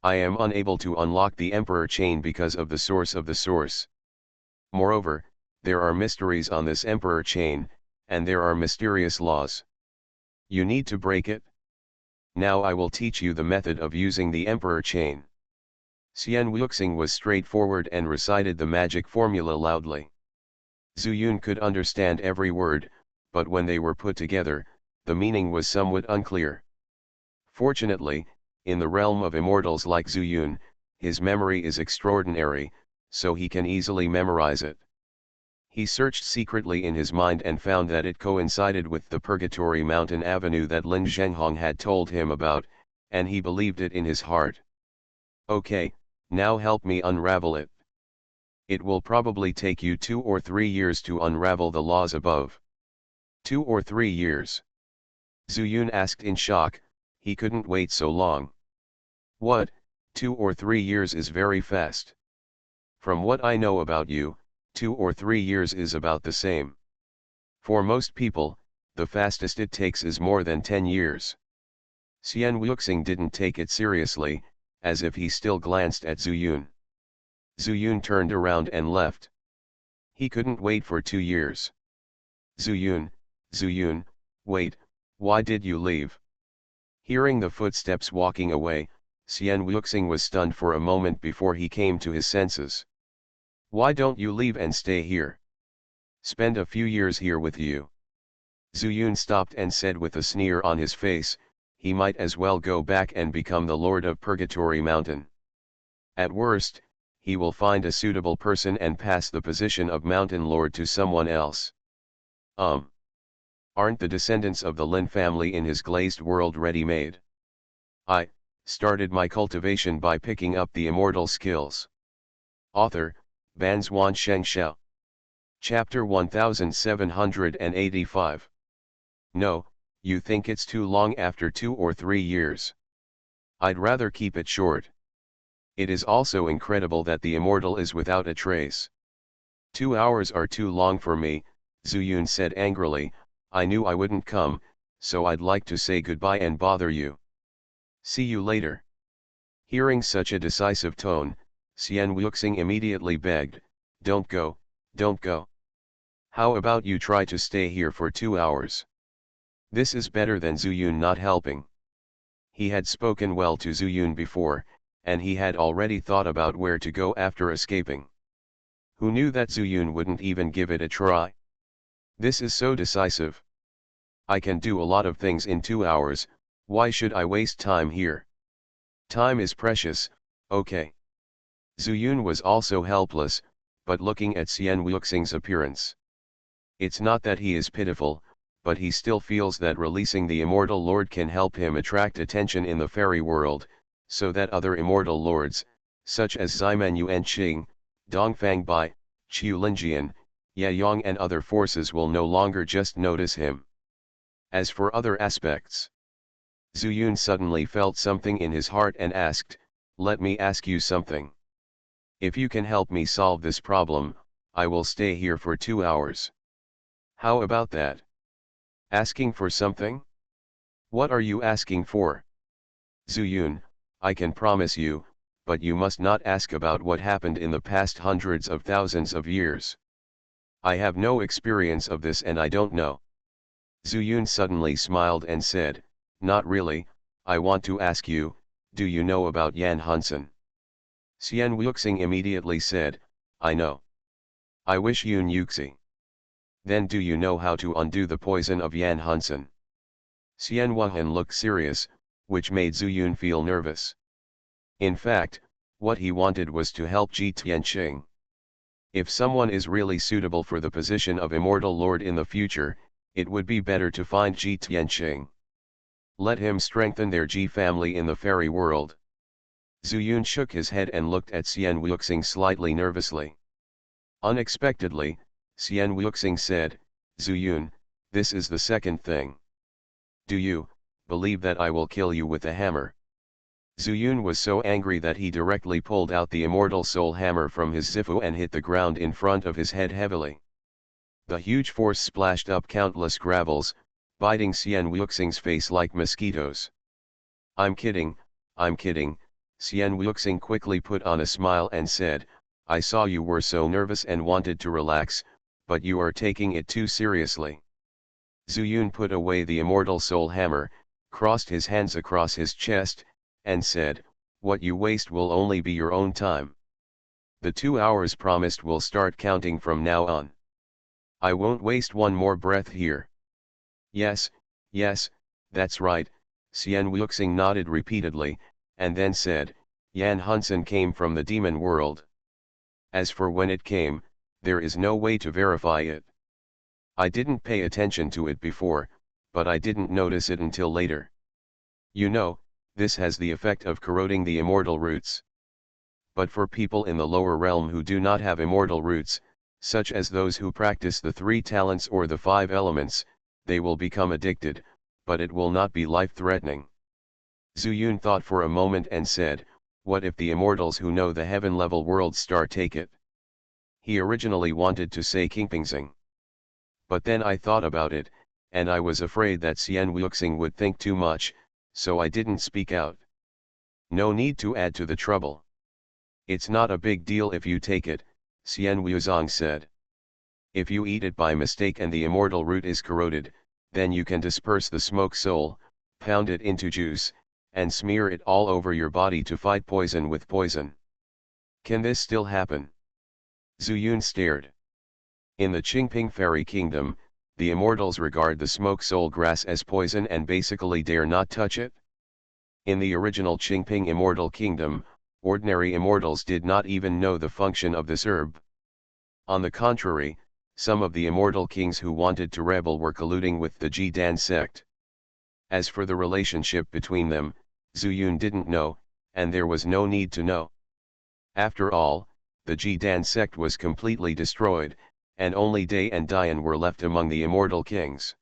I am unable to unlock the Emperor chain because of the source of the source. Moreover, there are mysteries on this Emperor chain, and there are mysterious laws. You need to break it. Now I will teach you the method of using the Emperor chain. Xianxia was straightforward and recited the magic formula loudly. Zuyun could understand every word, but when they were put together, the meaning was somewhat unclear. Fortunately, in the realm of immortals like Zuyun, his memory is extraordinary, so he can easily memorize it. He searched secretly in his mind and found that it coincided with the Purgatory Mountain Avenue that Lin Zhenghong had told him about, and he believed it in his heart. Okay, now help me unravel it. It will probably take you 2 or 3 years to unravel the laws above. 2 or 3 years? Zuyun asked in shock. He couldn't wait so long. What, 2 or 3 years is very fast. From what I know about you, 2 or 3 years is about the same. For most people, the fastest it takes is more than 10 years. Xianxia didn't take it seriously, as if he still glanced at Zuyun. Zuyun turned around and left. He couldn't wait for 2 years. Zuyun, wait, why did you leave? Hearing the footsteps walking away, Xianxia was stunned for a moment before he came to his senses. Why don't you leave and stay here? Spend a few years here with you. Zuyun stopped and said with a sneer on his face, he might as well go back and become the Lord of Purgatory Mountain. At worst, he will find a suitable person and pass the position of Mountain Lord to someone else. Aren't the descendants of the Lin family in his glazed world ready-made? I started my cultivation by picking up the immortal skills. Author, Banzuan Xianxia. Chapter 1785. No, you think it's too long after 2 or 3 years. I'd rather keep it short. It is also incredible that the immortal is without a trace. 2 hours are too long for me, Zuyun said angrily. I knew I wouldn't come, so I'd like to say goodbye and bother you. See you later. Hearing such a decisive tone, Xianxia immediately begged, don't go, don't go. How about you try to stay here for 2 hours? This is better than Zuyun not helping. He had spoken well to Zuyun before, and he had already thought about where to go after escaping. Who knew that Zuyun wouldn't even give it a try? This is so decisive. I can do a lot of things in 2 hours, why should I waste time here? Time is precious, okay. Zuyun was also helpless, but looking at Xianxuxi's appearance. It's not that he is pitiful, but he still feels that releasing the immortal lord can help him attract attention in the fairy world, so that other immortal lords, such as Ximen Yuanqing, Dongfang Bai, Qiu Linjian, Yayong and other forces will no longer just notice him. As for other aspects, Zuyun suddenly felt something in his heart and asked, let me ask you something. If you can help me solve this problem, I will stay here for 2 hours. How about that? Asking for something? What are you asking for? Zuyun, I can promise you, but you must not ask about what happened in the past hundreds of thousands of years. I have no experience of this and I don't know. Zuyun suddenly smiled and said, not really, I want to ask you, do you know about Yan Hunsen? Xianxuxing immediately said, I know. I wish Yun Yuxi. Then do you know how to undo the poison of Yan Hunsen? Xianxuan looked serious, which made Zuyun feel nervous. In fact, what he wanted was to help Ji Tianqing. If someone is really suitable for the position of Immortal Lord in the future, it would be better to find Ji Tianqing. Let him strengthen their Ji family in the fairy world. Zuyun shook his head and looked at Xianxuxing slightly nervously. Unexpectedly, Xianxuxing said, Zuyun, this is the second thing. Do you believe that I will kill you with a hammer? Zuyun was so angry that he directly pulled out the immortal soul hammer from his zifu and hit the ground in front of his head heavily. The huge force splashed up countless gravels, biting Xianxuxing's face like mosquitoes. I'm kidding, Xian Wuxing quickly put on a smile and said, I saw you were so nervous and wanted to relax, but you are taking it too seriously. Zuyun put away the immortal soul hammer, crossed his hands across his chest, and said, what you waste will only be your own time. The 2 hours promised will start counting from now on. I won't waste one more breath here. Yes, yes, that's right, Xian Wuxing nodded repeatedly, and then said, Yan Hunsen came from the demon world. As for when it came, there is no way to verify it. I didn't pay attention to it before, but I didn't notice it until later. You know, this has the effect of corroding the immortal roots. But for people in the lower realm who do not have immortal roots, such as those who practice the 3 talents or the 5 elements, they will become addicted, but it will not be life-threatening. Zuyun thought for a moment and said, what if the immortals who know the heaven-level world star take it? He originally wanted to say Qingpingxing. But then I thought about it, and I was afraid that Xian Wuxing would think too much, so I didn't speak out. No need to add to the trouble. It's not a big deal if you take it, Xian Wuzong said. If you eat it by mistake and the immortal root is corroded, then you can disperse the smoke soul, pound it into juice, and smear it all over your body to fight poison with poison. Can this still happen? Zuyun stared. In the Qingping Fairy Kingdom, the immortals regard the smoke soul grass as poison and basically dare not touch it. In the original Qingping Immortal Kingdom, ordinary immortals did not even know the function of this herb. On the contrary, some of the immortal kings who wanted to rebel were colluding with the Jidan sect. As for the relationship between them, Zuyun didn't know, and there was no need to know. After all, the Jidan sect was completely destroyed, and only Day and Dian were left among the immortal kings.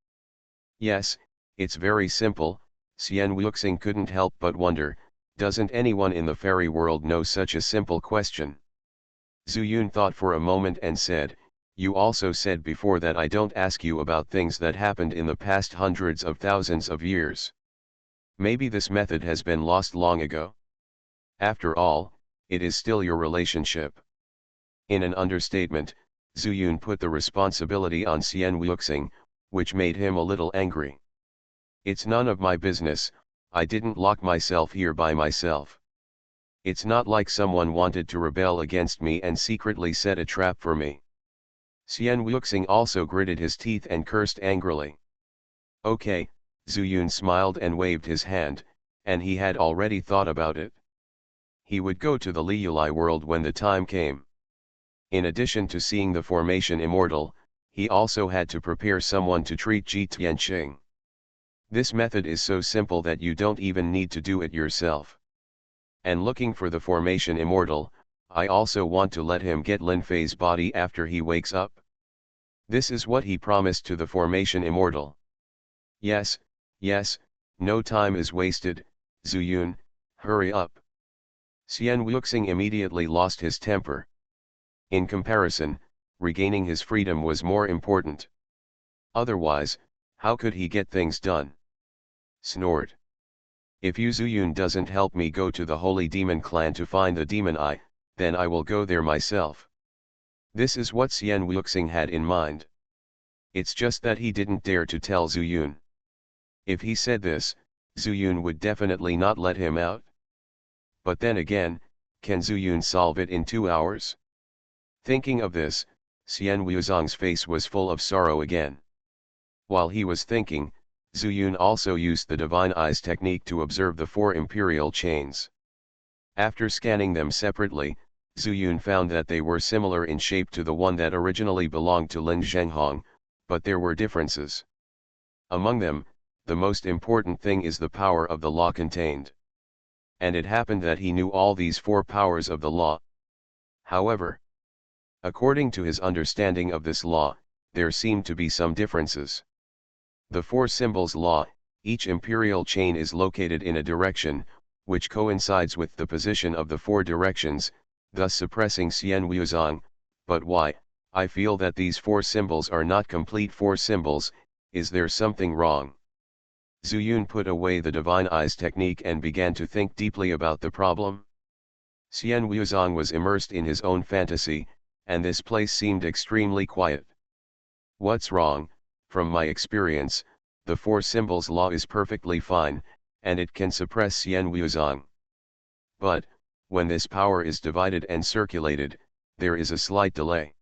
Yes, it's very simple, Xian Wuxing couldn't help but wonder, doesn't anyone in the fairy world know such a simple question? Zuyun thought for a moment and said, you also said before that I don't ask you about things that happened in the past hundreds of thousands of years. Maybe this method has been lost long ago. After all, it is still your relationship. In an understatement, Zuyun put the responsibility on Xian Wuxing, which made him a little angry. It's none of my business, I didn't lock myself here by myself. It's not like someone wanted to rebel against me and secretly set a trap for me. Xian Wuxing also gritted his teeth and cursed angrily. Okay, Zuyun smiled and waved his hand, and he had already thought about it. He would go to the Liulai world when the time came. In addition to seeing the formation immortal, he also had to prepare someone to treat Ji Tianqing. This method is so simple that you don't even need to do it yourself. And looking for the formation immortal, I also want to let him get Lin Fei's body after he wakes up. This is what he promised to the formation immortal. Yes, yes, no time is wasted, Zuyun, hurry up. Xian Wuxing immediately lost his temper. In comparison, regaining his freedom was more important. Otherwise, how could he get things done? Snort. If you Zuyun doesn't help me go to the Holy Demon Clan to find the demon eye, then I will go there myself. This is what Xian Wuxing had in mind. It's just that he didn't dare to tell Zuyun. If he said this, Zuyun would definitely not let him out. But then again, can Zuyun solve it in 2 hours? Thinking of this, Xian Wuzong's face was full of sorrow again. While he was thinking, Zuyun also used the Divine Eyes technique to observe the 4 imperial chains. After scanning them separately, Zuyun found that they were similar in shape to the one that originally belonged to Lin Zhenghong, but there were differences. Among them, the most important thing is the power of the law contained. And it happened that he knew all these 4 powers of the law. However, according to his understanding of this law, there seemed to be some differences. The 4 symbols law, each imperial chain is located in a direction, which coincides with the position of the 4 directions, thus suppressing Xian Wuzong. But why? I feel that these 4 symbols are not complete 4 symbols, is there something wrong? Zuyun put away the Divine Eyes technique and began to think deeply about the problem. Xian Wuozong was immersed in his own fantasy, and this place seemed extremely quiet. What's wrong? From my experience, the four symbols law is perfectly fine, and it can suppress Xian Wuozong. But, when this power is divided and circulated, there is a slight delay.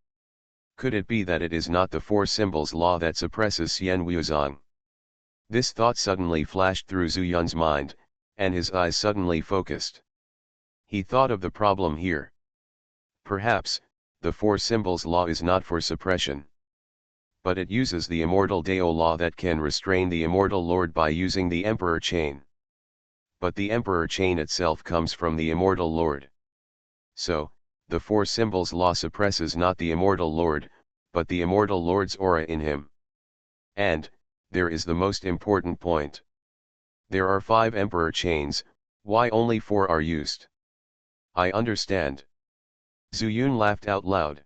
Could it be that it is not the four symbols law that suppresses Xian Wuozong? This thought suddenly flashed through Zhu Yun's mind, and his eyes suddenly focused. He thought of the problem here. Perhaps, the four symbols law is not for suppression. But it uses the immortal Dao law that can restrain the immortal lord by using the emperor chain. But the emperor chain itself comes from the immortal lord. So, the four symbols law suppresses not the immortal lord, but the immortal lord's aura in him. And, there is the most important point. There are 5 emperor chains, why only 4 are used? I understand. Zhu Yun laughed out loud.